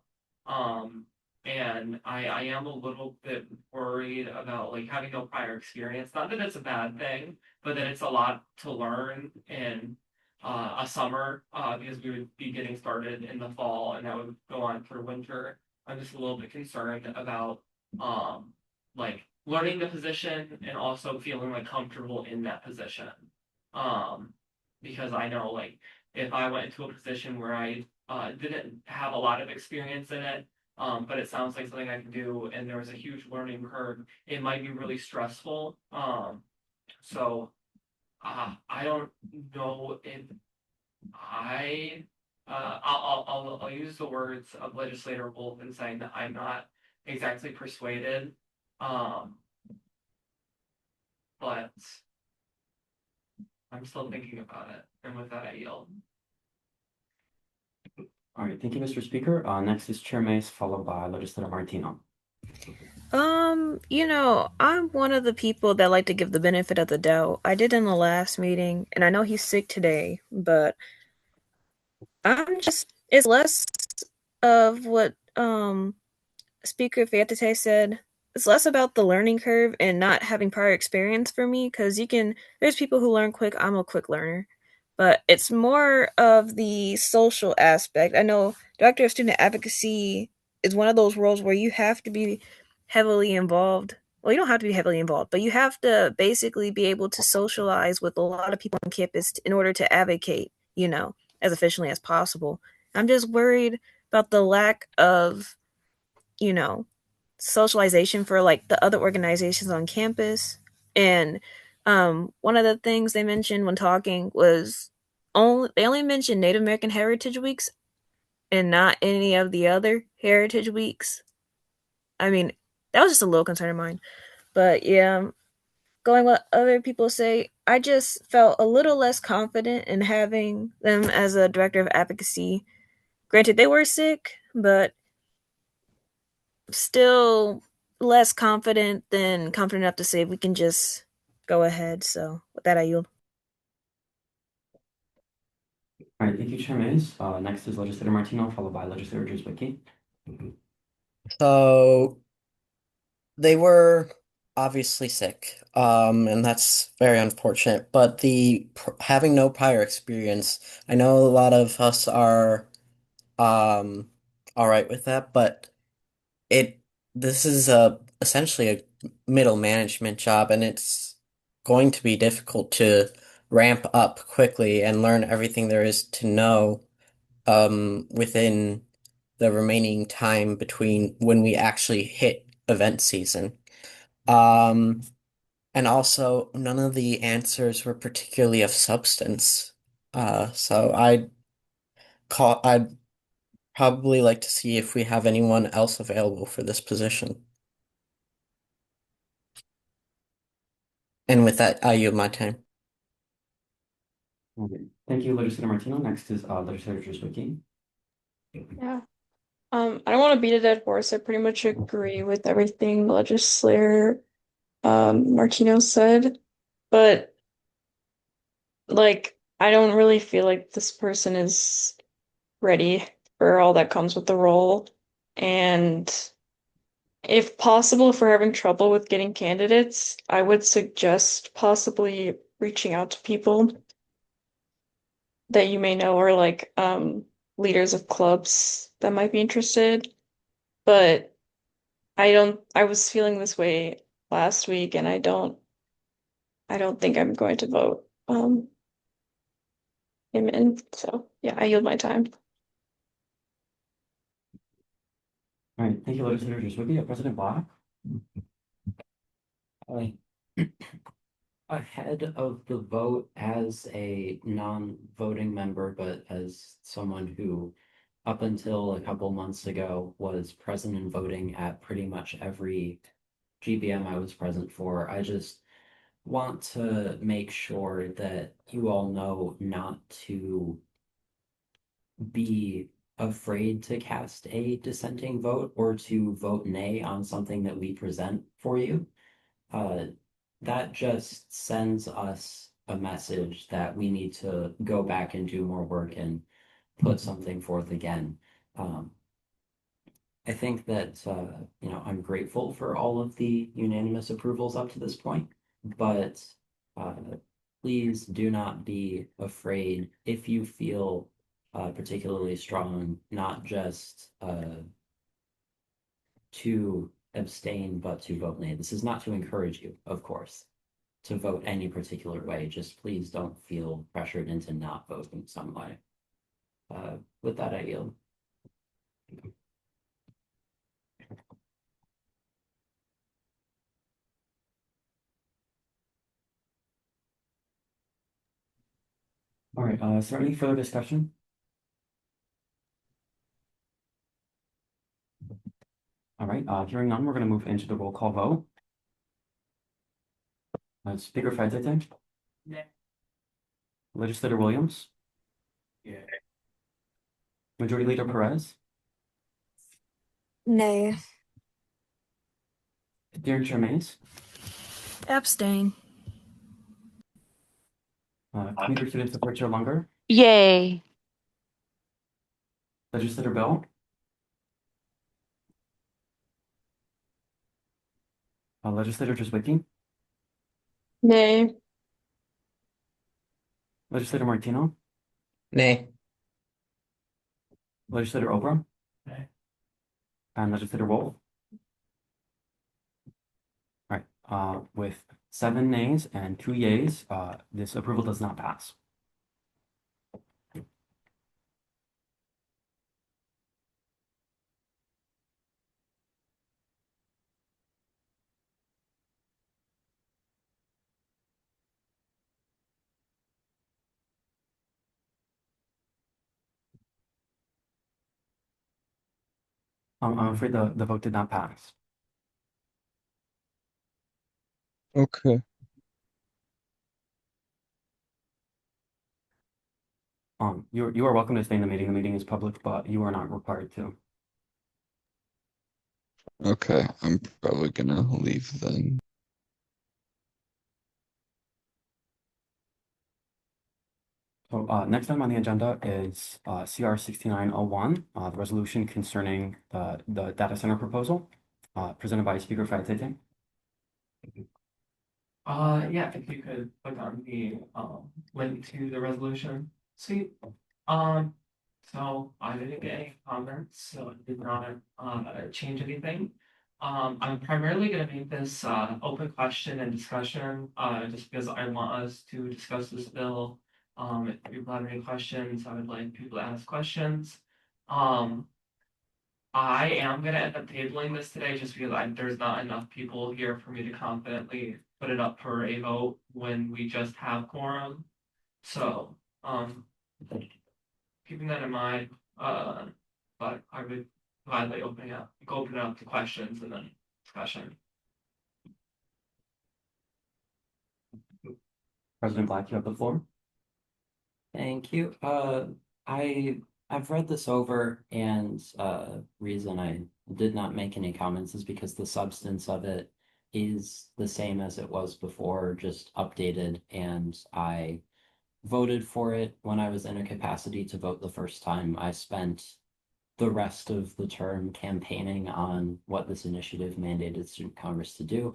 And I am a little bit worried about like having no prior experience. Not that it's a bad thing, but that it's a lot to learn in a summer because we would be getting started in the fall and that would go on through winter. I'm just a little bit concerned about like learning the position and also feeling like comfortable in that position. Um, because I know like if I went into a position where I didn't have a lot of experience in it, but it sounds like something I can do and there was a huge learning curve, it might be really stressful. So I don't know if I I'll use the words of legislator Wolf in saying that I'm not exactly persuaded. Um, but I'm still thinking about it. And with that I yield. All right, thank you, Mr. Speaker. Next is Chair Mace, followed by Legislator Martino. I'm one of the people that like to give the benefit of the doubt. I did in the last meeting, and I know he's sick today, but it's less of what Speaker Fiatete said. It's less about the learning curve and not having prior experience for me, because there's people who learn quick. I'm a quick learner. But it's more of the social aspect. I know Director of Student Advocacy is one of those roles where you have to be heavily involved. Well, you don't have to be heavily involved, but you have to basically be able to socialize with a lot of people on campus in order to advocate, as efficiently as possible. I'm just worried about the lack of, you know, socialization for like the other organizations on campus. And one of the things they mentioned when talking was they only mentioned Native American Heritage Weeks and not any of the other Heritage Weeks. I mean, that was just a little concern of mine. But yeah, going what other people say, I just felt a little less confident in having them as a director of advocacy. Granted, they were sick, but still less confident enough to say we can just go ahead. So with that, I yield. All right, thank you, Chair Mace. Next is Legislator Martino, followed by Legislator Drewswicki. So they were obviously sick, and that's very unfortunate. But having no prior experience, I know a lot of us are all right with that, but it this is essentially a middle management job, and it's going to be difficult to ramp up quickly and learn everything there is to know within the remaining time between when we actually hit event season. Um, and also none of the answers were particularly of substance. So I'd probably like to see if we have anyone else available for this position. And with that, I yield my time. Okay, thank you, Legislator Martino. Next is Legislator Drewswicki. Yeah. I don't want to beat a dead horse. I pretty much agree with everything Legislator Martino said, but like I don't really feel like this person is ready for all that comes with the role. And if possible, if we're having trouble with getting candidates, I would suggest possibly reaching out to people that you may know are like leaders of clubs that might be interested. But I was feeling this way last week and I don't think I'm going to vote him in. So yeah, I yield my time. All right, thank you, Legislator Drewswicki. President Black. Uh, Ahead of the vote as a non-voting member, but as someone who, up until a couple months ago, was present and voting at pretty much every GBM I was present for, I just want to make sure that you all know not to be afraid to cast a dissenting vote or to vote nay on something that we present for you. That just sends us a message that we need to go back and do more work and put something forth again. I think that I'm grateful for all of the unanimous approvals up to this point, but uh, please do not be afraid if you feel particularly strong, not just to abstain, but to vote nay. This is not to encourage you, of course, to vote any particular way. Just please don't feel pressured into not voting some way. With that, I yield. All right, is there any further discussion? All right, hearing none, we're going to move into the roll call vote. Speaker Fedete? Yeah. Legislator Williams? Yeah. Majority Leader Perez? Nay. Dear Chair Mays? Abstain. Commuter Student Support Chair Lunger? Yay. Legislator Bell? Legislator Driswicki? Nay. Legislator Martino? Nay. Legislator Obra? Nay. And Legislator Wolf? All right, with 7 nays and 2 yeas, this approval does not pass. I'm afraid the vote did not pass. Okay. You are welcome to stay in the meeting. The meeting is public, but you are not required to. Okay, I'm probably gonna leave then. So next item on the agenda is CR 6901, the resolution concerning the data center proposal, presented by Speaker Fedete. Yeah, if you could click on the link to the resolution. Sweet. So I didn't get any comments, so I did not change anything. I'm primarily gonna make this open question and discussion, just because I want us to discuss this bill. If people have any questions, I would like people to ask questions. I am gonna end up tabling this today just because there's not enough people here for me to confidently put it up for a vote when we just have quorum. So, keeping that in mind, but I would gladly open it up to questions and then discussion. President Black, you have the floor. Thank you. I've read this over, and reason I did not make any comments is because the substance of it is the same as it was before, just updated, and I voted for it when I was in a capacity to vote the first time. I spent the rest of the term campaigning on what this initiative mandated student Congress to do.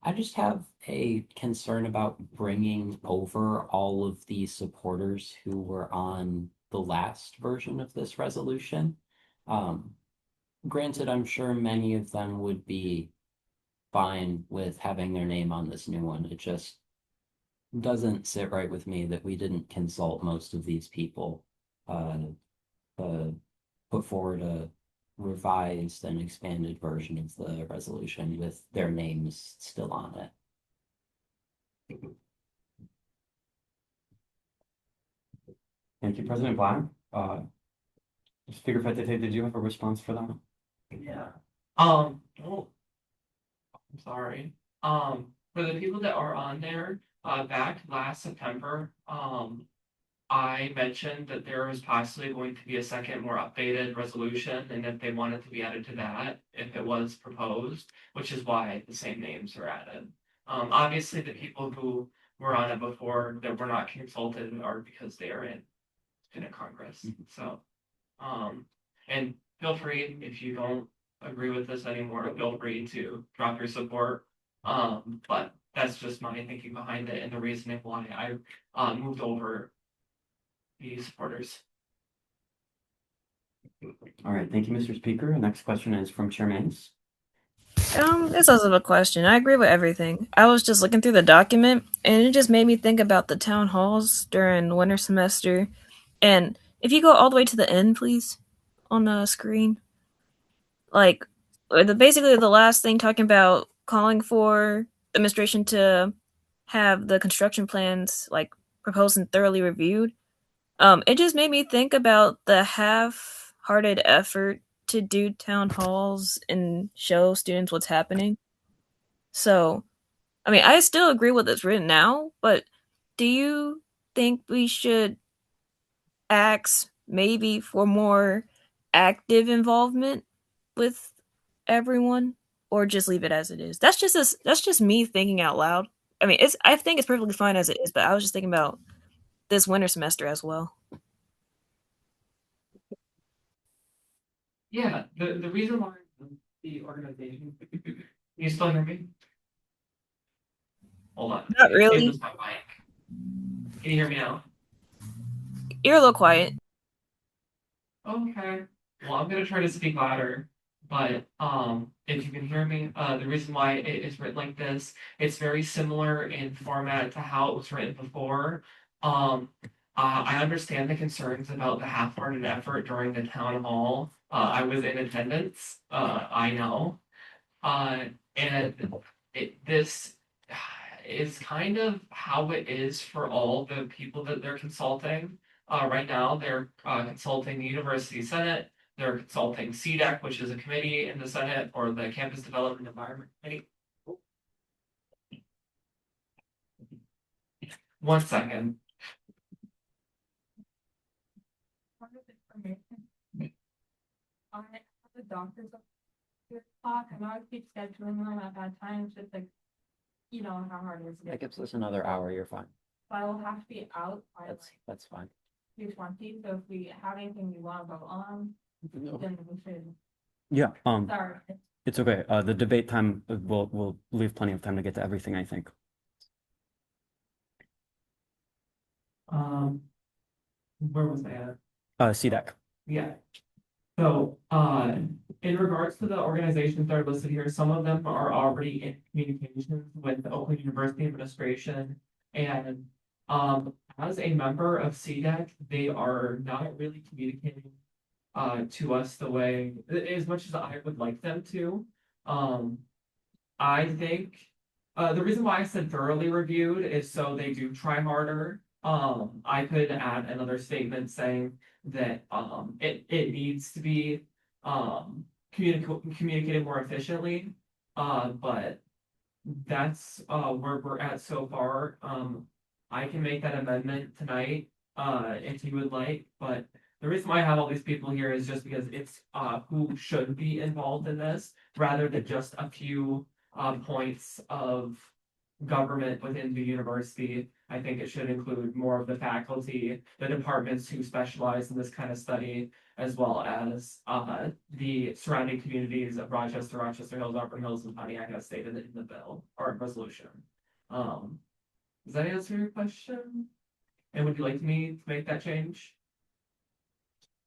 I just have a concern about bringing over all of the supporters who were on the last version of this resolution. Granted, I'm sure many of them would be fine with having their name on this new one. It just doesn't sit right with me that we didn't consult most of these people, put forward a revised and expanded version of the resolution with their names still on it. Thank you, President Black. Speaker Fedete, did you have a response for that? Yeah. Oh, I'm sorry. For the people that are on there, back last September, I mentioned that there was possibly going to be a second, more updated resolution, and if they wanted to be added to that, if it was proposed, which is why the same names are added. Obviously, the people who were on it before that were not consulted are because they are in a Congress. So, and feel free if you don't agree with this anymore, feel free to drop your support. But that's just my thinking behind it and the reasoning why I moved over the supporters. All right, thank you, Mr. Speaker. Next question is from Chair Mays. It's less of a question. I agree with everything. I was just looking through the document, and it just made me think about the town halls during winter semester. And if you go all the way to the end, please, on the screen, like basically the last thing talking about calling for the administration to have the construction plans like proposed and thoroughly reviewed. It just made me think about the half-hearted effort to do town halls and show students what's happening. So, I mean, I still agree with what's written now, but do you think we should ask maybe for more active involvement with everyone, or just leave it as it is? That's just me thinking out loud. I mean, I think it's perfectly fine as it is, but I was just thinking about this winter semester as well. Yeah, the reason why the organization, you still hear me? Hold on. Not It really. was my mic. Can you hear me now? You're a little quiet. Okay. Well, I'm gonna try to speak louder, but if you can hear me, the reason why it is written like this, it's very similar in format to how it was written before. Um, I understand the concerns about the half-hearted effort during the town hall. I was in attendance. I know. Uh, and this is kind of how it is for all the people that they're consulting. Right now, they're consulting the University Senate, they're consulting CDEC, which is a committee in the Senate, or the Campus Development Environment Committee. One second. I have a doctor's o'clock, and I would keep scheduling them at that time, it's just like, you know, how hard it is to That get. gives us another hour. You're fine. I will have to be out by like That's fine. 2:20, so if we have anything you wanna go on, then we should, Yeah, sorry. it's okay. The debate time will leave plenty of time to get to everything, I think. Where was I at? CDEC. Yeah. So, in regards to the organizations that are listed here, some of them are already in communications with the Oakland University administration. And, as a member of CDEC, they are not really communicating, to us the way, as much as I would like them to. I think, the reason why I said thoroughly reviewed is so they do try harder. I could add another statement saying that, it needs to be, communicated more efficiently. But that's, where we're at so far. I can make that amendment tonight, if you would like, but the reason why I have all these people here is just because it's, who should be involved in this, rather than just a few, points of government within the university. I think it should include more of the faculty, the departments who specialize in this kind of study, as well as the surrounding communities of Rochester, Rochester Hills, Auburn Hills, and Pontiac as stated in the bill or resolution. Does that answer your question? And would you like me to make that change?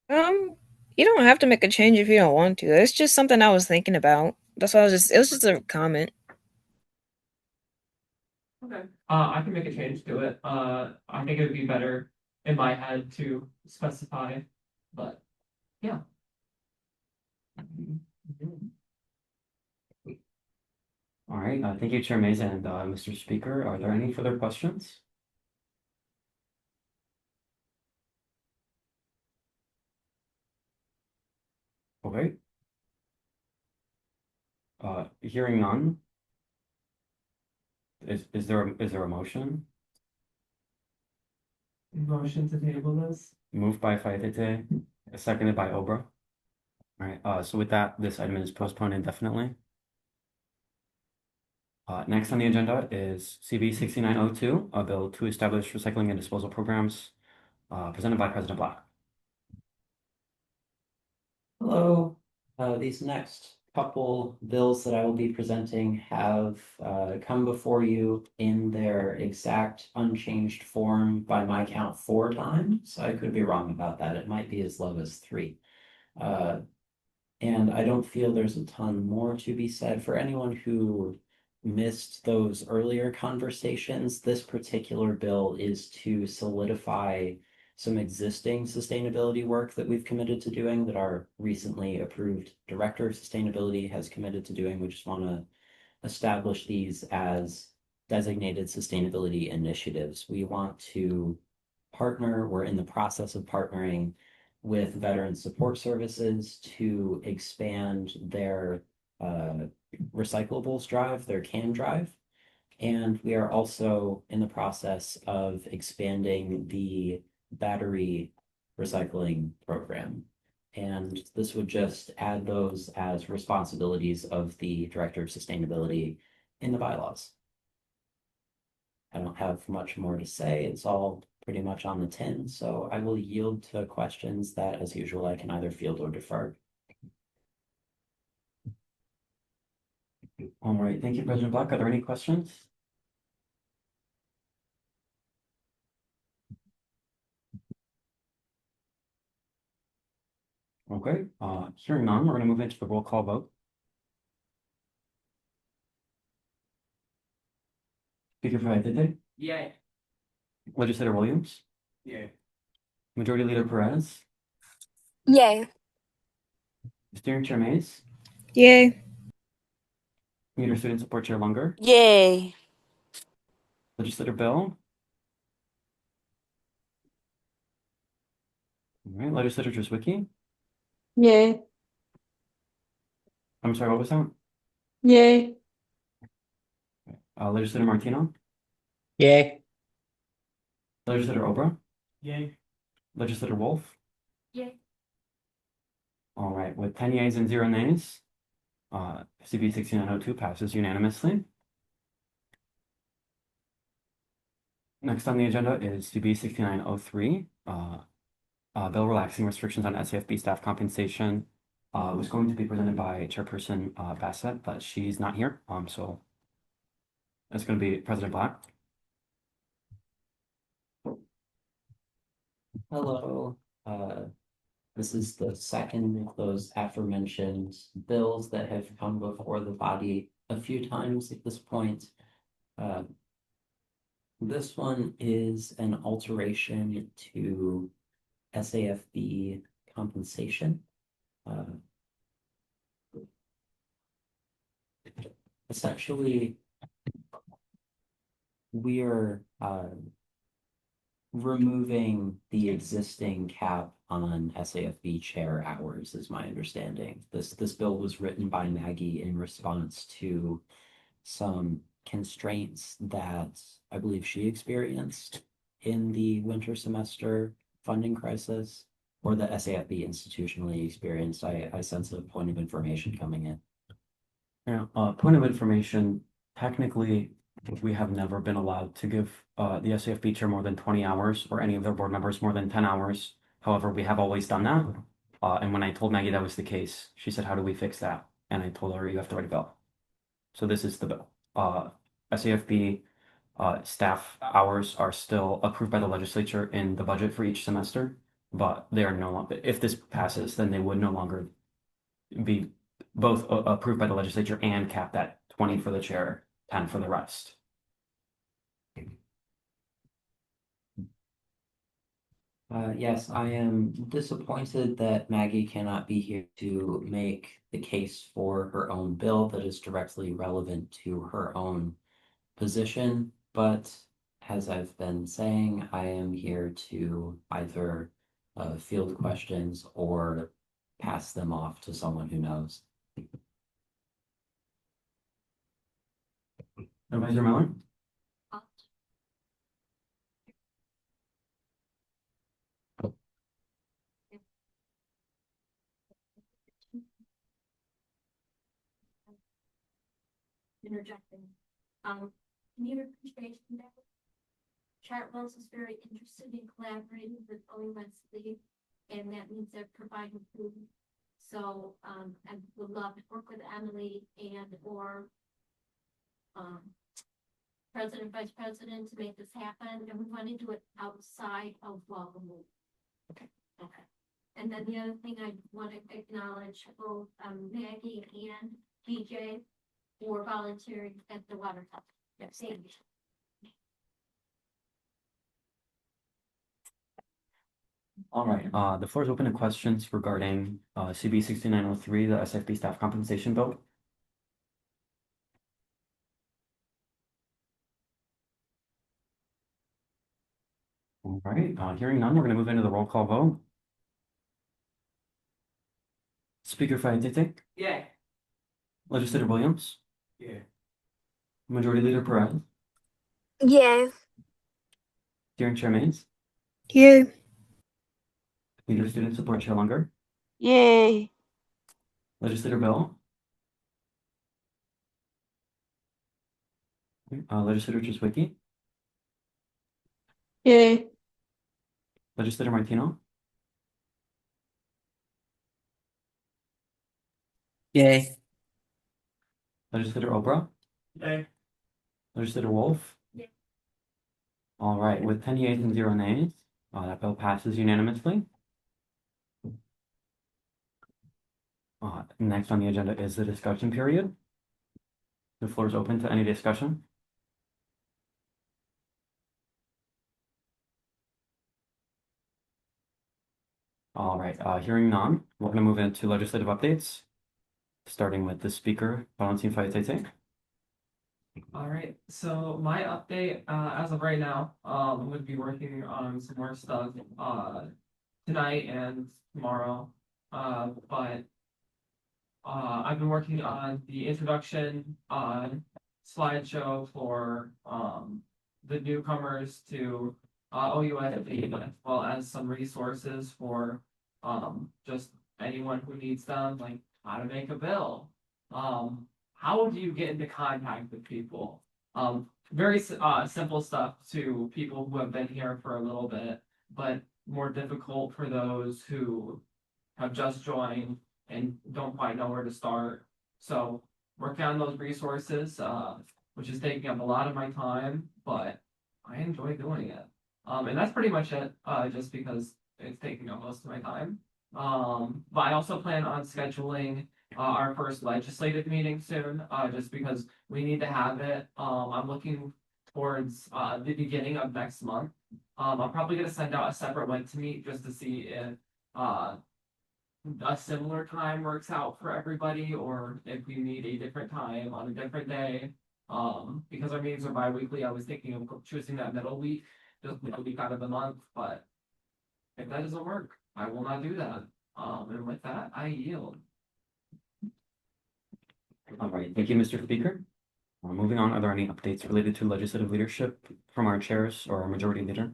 You don't have to make a change if you don't want to. It's just something I was thinking about. That's why it was just a comment. Okay. I can make a change to it. I think it would be better in my head to specify, but yeah. All right, thank you, Chair Mays and Mr. Speaker. Are there any further questions? Okay. Hearing none. Is there a motion? Motion to table this? Moved by Faitete, seconded by Obra. All right, so with that, this item is postponed indefinitely. Next on the agenda is CB 6902, a bill to establish recycling and disposal programs, presented by President Black. Hello. These next couple bills that I will be presenting have come before you in their exact unchanged form by my count 4 times. I could be wrong about that. It might be as low as 3. And I don't feel there's a ton more to be said for anyone who missed those earlier conversations. This particular bill is to solidify some existing sustainability work that we've committed to doing, that our recently approved director of sustainability has committed to doing. We just want to establish these as designated sustainability initiatives. We want to partner, we're in the process of partnering with Veteran Support Services to expand their recyclables drive, their can drive. And we are also in the process of expanding the battery recycling program. And this would just add those as responsibilities of the Director of Sustainability in the bylaws. I don't have much more to say. It's all pretty much on the tin, so I will yield to questions that, as usual, I can either field or defer. All right, thank you, President Black. Are there any questions? Okay, hearing none, we're going to move into the roll call vote. Speaker Faitete, Yay. Legislator Williams, Yeah. Majority Leader Perez, Yay. Steering Chair Mays, Yay. Leader Student Support Chair Lunger, Yay. Legislator Bill. All right, Legislator Driswicki. Yay. I'm sorry, what was that? Yay. Legislator Martino, Yay. Legislator Obra, Yay. Legislator Wolf. Yay. All right, with 10 yeas and 0 nays, CB 6902 passes unanimously. Next on the agenda is CB 6903, bill relaxing restrictions on SAFB staff compensation. Was going to be presented by Chairperson Bassett, but she's not here. So it's going to be President Black. Hello. This is the second of those aforementioned bills that have come before the body a few times at this point. This one is an alteration to SAFB compensation. Essentially, we are removing the existing cap on SAFB chair hours, is my understanding. This bill was written by Maggie in response to some constraints that I believe she experienced in the winter semester funding crisis, or that SAFB institutionally experienced. I sense a point of information coming in. Yeah, point of information, technically, we have never been allowed to give the SAFB chair more than 20 hours or any of their board members more than 10 hours. However, we have always done that. And when I told Maggie that was the case, she said, how do we fix that? And I told her, you have to write a bill. So this is the bill. SAFB staff hours are still approved by the legislature in the budget for each semester, but they are no longer, if this passes, then they would no longer be both approved by the legislature and capped at 20 for the chair, 10 for the rest. Yes, I am disappointed that Maggie cannot be here to make the case for her own bill that is directly relevant to her own position. But as I've been saying, I am here to either field questions or pass them off to someone who knows. Advisor Miller? interjecting. Community appreciation day. Chartwell's is very interested in collaborating with OUSD, and that means they're providing food. So, I would love to work with Emily and or President, Vice President to make this happen, and we want to do it outside of Welcome Week. Okay. Okay. And then the other thing I want to acknowledge both Maggie and DJ for volunteering at the water tower. Yes. Thank you. All right, the floor is open to questions regarding CB 6903, the SFB staff compensation bill. All right, hearing none, we're going to move into the roll call vote. Speaker Faitete, Yeah. Legislator Williams, Yeah. Majority Leader Perez, Yay. Steering Chair Mays, Yay. Leader Student Support Chair Lunger, Yay. Legislator Bell, Legislator Chiswicki, Yay. Legislator Martino, Yay. Legislator Oprah, Yay. Legislator Wolf. Yay. All right, with 10 yeas and 0 nays, that bill passes unanimously. Next on the agenda is the discussion period. The floor is open to any discussion. All right, hearing none, we're going to move into legislative updates, starting with the Speaker, Valentin Faitete. All right, so my update, as of right now, I'm gonna be working on some more stuff, tonight and tomorrow. But I've been working on the introduction, slideshow for, the newcomers to, OUSD, as well as some resources for, just anyone who needs them, like how to make a bill. How do you get into contact with people? Very simple stuff to people who have been here for a little bit, but more difficult for those who have just joined and don't quite know where to start. So working on those resources, which is taking up a lot of my time, but I enjoy doing it. And that's pretty much it, just because it's taking up most of my time. But I also plan on scheduling our first legislative meeting soon, just because we need to have it. I'm looking towards the beginning of next month. I'm probably gonna send out a separate link to meet just to see if a similar time works out for everybody, or if we need a different time on a different day. Because our meetings are bi-weekly, I was thinking of choosing that middle week, just a week out of the month, but if that doesn't work, I will not do that. And with that, I yield. All right, thank you, Mr. Speaker. Moving on, are there any updates related to legislative leadership from our chairs or our majority leader?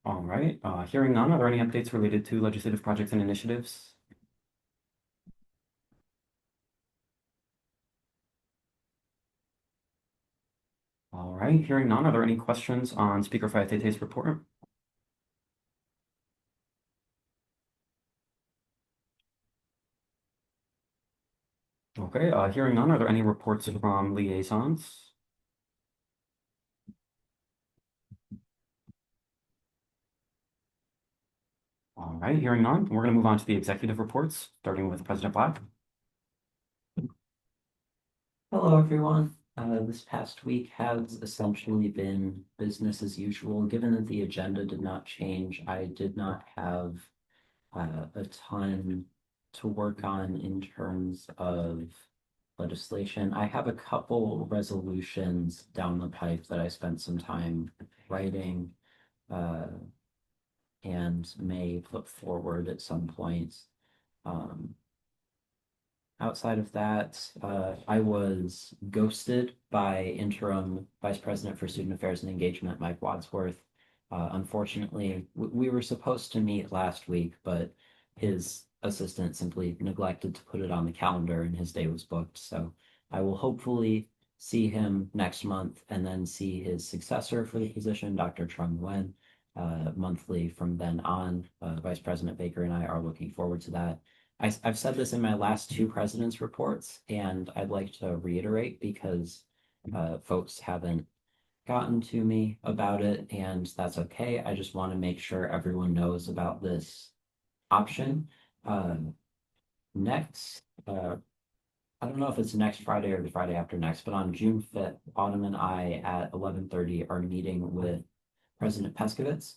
All right, hearing none, are there any updates related to legislative projects and initiatives? All right, hearing none, are there any questions on Speaker Faitete's report? Okay, hearing none, are there any reports from liaisons? All right, hearing none, we're going to move on to the executive reports, starting with President Black. Hello, everyone. This past week has essentially been business as usual. Given that the agenda did not change, I did not have a ton to work on in terms of legislation. I have a couple resolutions down the pipe that I spent some time writing and may put forward at some point. Outside of that, I was ghosted by interim Vice President for Student Affairs and Engagement, Mike Wadsworth. Unfortunately, we were supposed to meet last week, but his assistant simply neglected to put it on the calendar and his day was booked. So I will hopefully see him next month and then see his successor for the position, Dr. Trung Nguyen, monthly from then on. Vice President Baker and I are looking forward to that. I've said this in my last two president's reports, and I'd like to reiterate because folks haven't gotten to me about it, and that's okay. I just want to make sure everyone knows about this option. Next, I don't know if it's next Friday or the Friday after next, but on June 5th, Autumn and I at 11:30 are meeting with President Peskovitz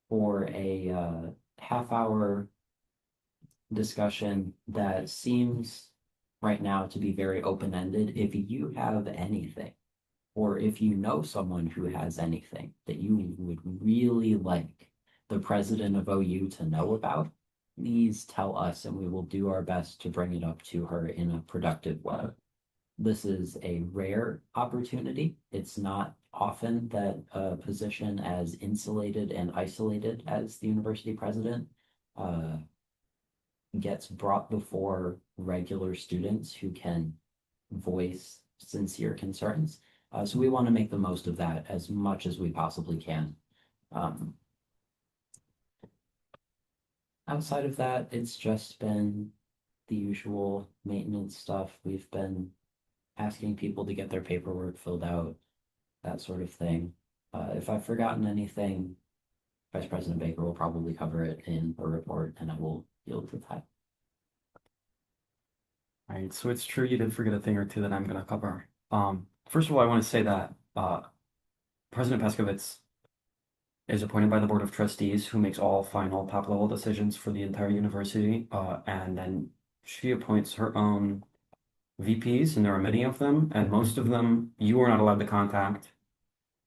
for a half-hour discussion that seems right now to be very open-ended. If you have anything, or if you know someone who has anything that you would really like the president of OU to know about, please tell us and we will do our best to bring it up to her in a productive way. This is a rare opportunity. It's not often that a position as insulated and isolated as the university president gets brought before regular students who can voice sincere concerns. So we want to make the most of that as much as we possibly can. Outside of that, it's just been the usual maintenance stuff. We've been asking people to get their paperwork filled out, that sort of thing. If I've forgotten anything, Vice President Baker will probably cover it in a report, and I will yield to that. All right, so it's true you did forget a thing or two that I'm going to cover. First of all, I want to say that President Peskovitz is appointed by the Board of Trustees, who makes all final top-level decisions for the entire university, and then she appoints her own VPs, and there are many of them, and most of them you are not allowed to contact.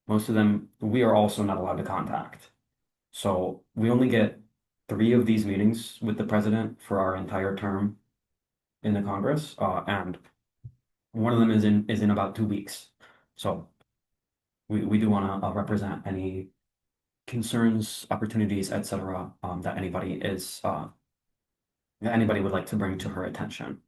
Most of them we are also not allowed to contact. So we only get 3 of these meetings with the president for our entire term in the Congress, and one of them is in about 2 weeks. So we do want to represent any concerns, opportunities, etc. That anybody would like to bring to her attention.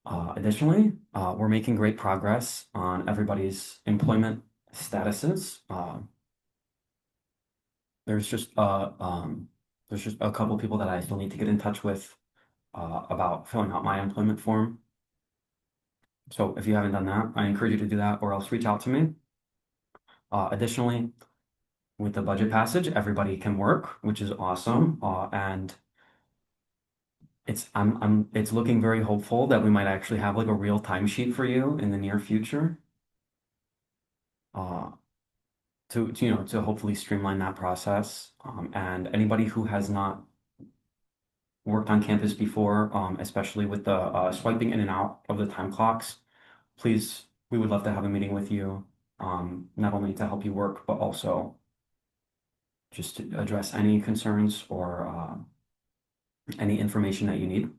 Additionally, we're making great progress on everybody's employment statuses. There's just a couple people that I still need to get in touch with about filling out my employment form. So if you haven't done that, I encourage you to do that or else reach out to me. Additionally, with the budget passage, everybody can work, which is awesome. And it's looking very hopeful that we might actually have like a real timesheet for you in the near future. To hopefully streamline that process. And anybody who has not worked on campus before, especially with the swiping in and out of the time clocks, please, we would love to have a meeting with you, not only to help you work, but also just to address any concerns or any information that you need.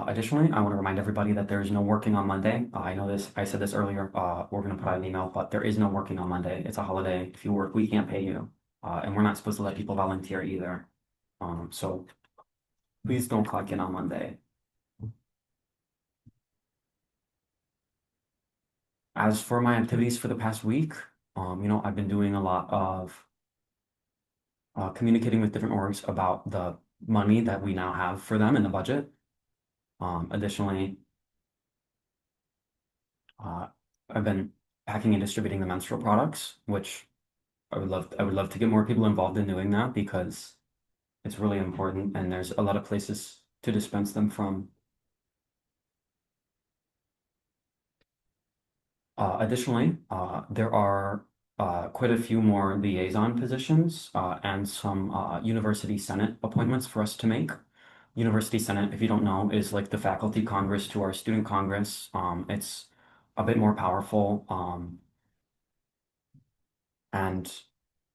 Additionally, I want to remind everybody that there is no working on Monday. I know this, I said this earlier, we're going to put out an email, but there is no working on Monday. It's a holiday. If you work, we can't pay you. And we're not supposed to let people volunteer either. So please don't clock in on Monday. As for my activities for the past week, I've been doing a lot of communicating with different orgs about the money that we now have for them in the budget. Additionally, I've been packing and distributing the menstrual products, which I would love to get more people involved in doing that because it's really important and there's a lot of places to dispense them from. Additionally, there are quite a few more liaison positions and some University Senate appointments for us to make. University Senate, if you don't know, is like the faculty congress to our student congress. It's a bit more powerful, and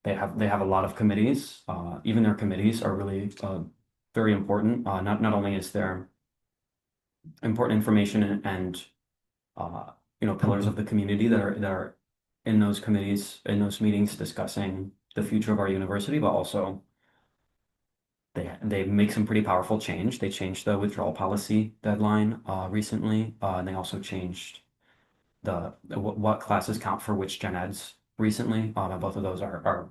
they have a lot of committees. Even their committees are really very important. Not only is there important information and pillars of the community that are in those committees, in those meetings discussing the future of our university, but also they make some pretty powerful change. They changed the withdrawal policy deadline recently, and they also changed what classes count for which gen eds recently. And both of those are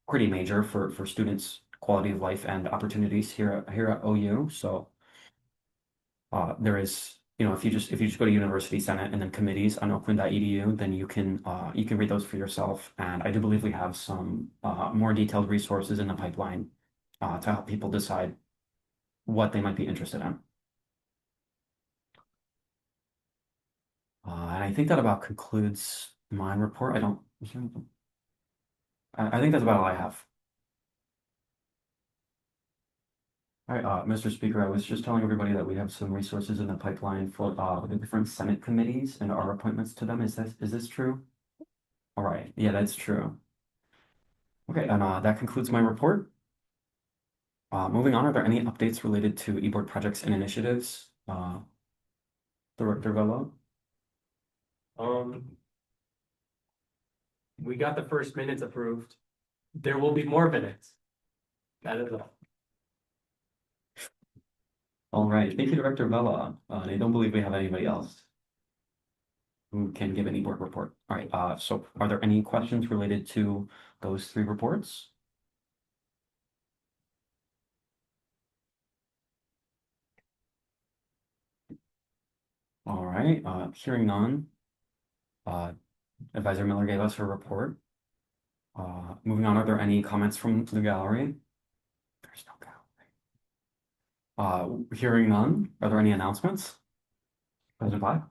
pretty major for students' quality of life and opportunities here at OU. So there is, if you just go to University Senate and then committees on oakland.edu, then you can read those for yourself. And I do believe we have some more detailed resources in the pipeline to help people decide what they might be interested in. And I think that about concludes my report. I don't, is there anything? I think that's about all I have. All right, Mr. Speaker, I was just telling everybody that we have some resources in the pipeline for the different Senate committees and our appointments to them. Is this true? All right, yeah, that's true. Okay, and that concludes my report. Moving on, are there any updates related to e-board projects and initiatives? Director Velo? We got the first minutes approved. There will be more minutes. That is all. All right, thank you, Director Vela. I don't believe we have anybody else who can give any board report. All right, so are there any questions related to those three reports? All right, hearing none. Advisor Miller gave us her report. Moving on, are there any comments from the gallery? There's no gallery. Hearing none, are there any announcements? President Black?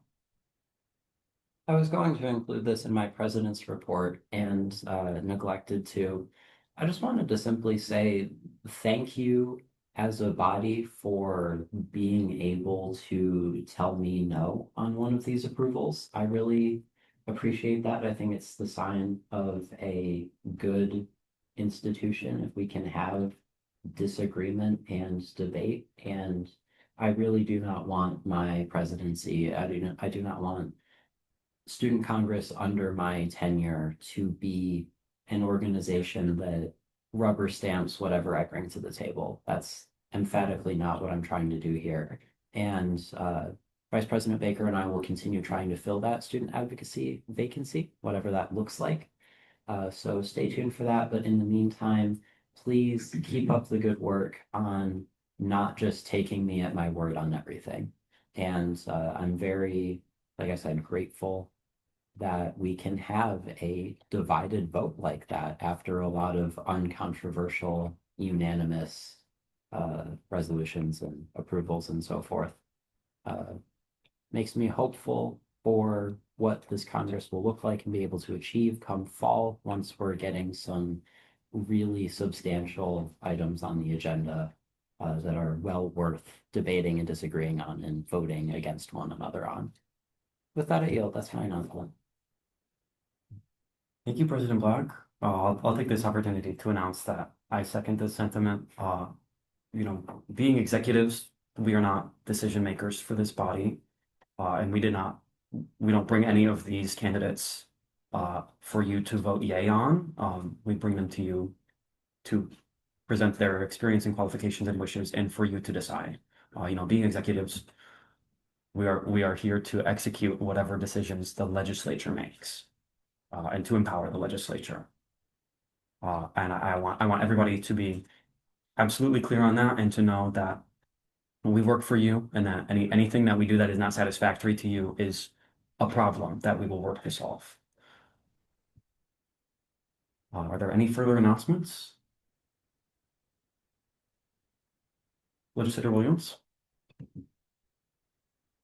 I was going to include this in my president's report and neglected to. I just wanted to simply say thank you as a body for being able to tell me no on one of these approvals. I really appreciate that. I think it's the sign of a good institution if we can have disagreement and debate. And I really do not want my presidency. I do not want Student Congress under my tenure to be an organization that rubber stamps whatever I bring to the table. That's emphatically not what I'm trying to do here. And Vice President Baker and I will continue trying to fill that student advocacy vacancy, whatever that looks like. So stay tuned for that. But in the meantime, please keep up the good work on not just taking me at my word on everything. And I'm very, like I said, grateful that we can have a divided vote like that after a lot of uncontroversial, unanimous resolutions and approvals and so forth. Makes me hopeful for what this Congress will look like and be able to achieve come fall once we're getting some really substantial items on the agenda that are well worth debating and disagreeing on and voting against one another on. With that, I yield. That's my announcement. Thank you, President Black. I'll take this opportunity to announce that I second this sentiment. Being executives, we are not decision makers for this body, and we don't bring any of these candidates for you to vote yay on. We bring them to you to present their experience and qualifications and wishes, and for you to decide. Being executives, we are here to execute whatever decisions the legislature makes. And to empower the legislature. And I want everybody to be absolutely clear on that and to know that we work for you and that anything that we do that is not satisfactory to you is a problem that we will work to solve. Are there any further announcements? Legislator Williams?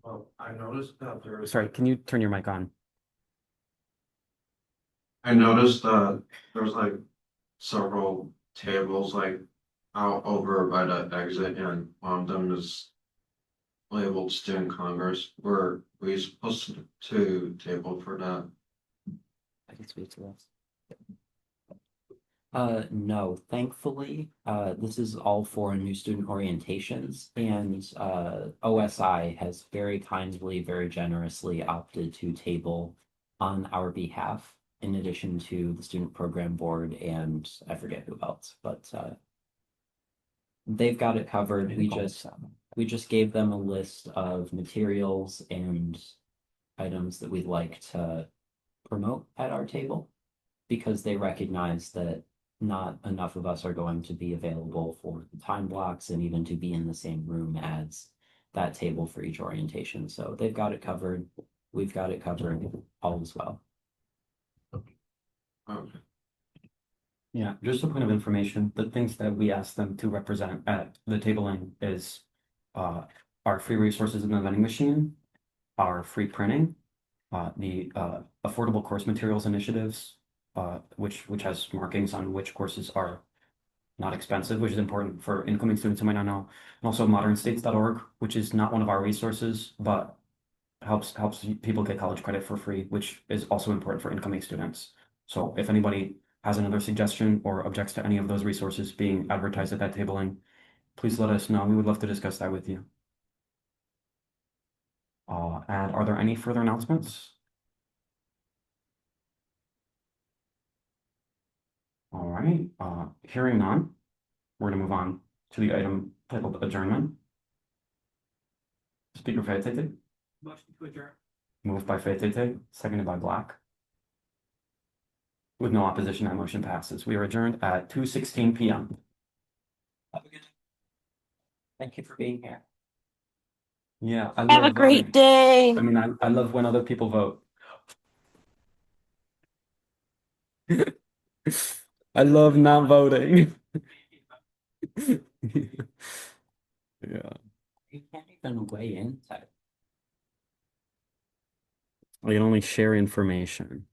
Well, I noticed that there was. Sorry, can you turn your mic on? I noticed that there's like several tables like out over by the exit and one of them is labeled Student Congress. Were we supposed to table for that? I can speak to this. No, thankfully, this is all for new student orientations, and OSI has very kindly, very generously opted to table on our behalf. in addition to the student program board and I forget who else, but they've got it covered. We just gave them a list of materials and items that we'd like to promote at our table because they recognize that not enough of us are going to be available for the time blocks and even to be in the same room as that table for each orientation. So they've got it covered. We've got it covered. All is well. Okay. Yeah, just a point of information, the things that we asked them to represent at the tabling is our free resources in the vending machine, our free printing, the affordable course materials initiatives, which has markings on which courses are not expensive, which is important for incoming students who might not know, and also modernstates.org, which is not one of our resources, but helps people get college credit for free, which is also important for incoming students. So if anybody has another suggestion or objects to any of those resources being advertised at that tabling, please let us know. We would love to discuss that with you. And are there any further announcements? All right, hearing none, we're gonna move on to the item titled adjournment. Speaker Faye. Motion to adjourn. Moved by Faye, seconded by Black. With no opposition, that motion passes. We are adjourned at 2:16 p.m. Have a good. Thank you for being here. Yeah, I Have a love great voting. day. I mean, I love when other people vote. I love not voting. Yeah. You can't even weigh in. I can only share information.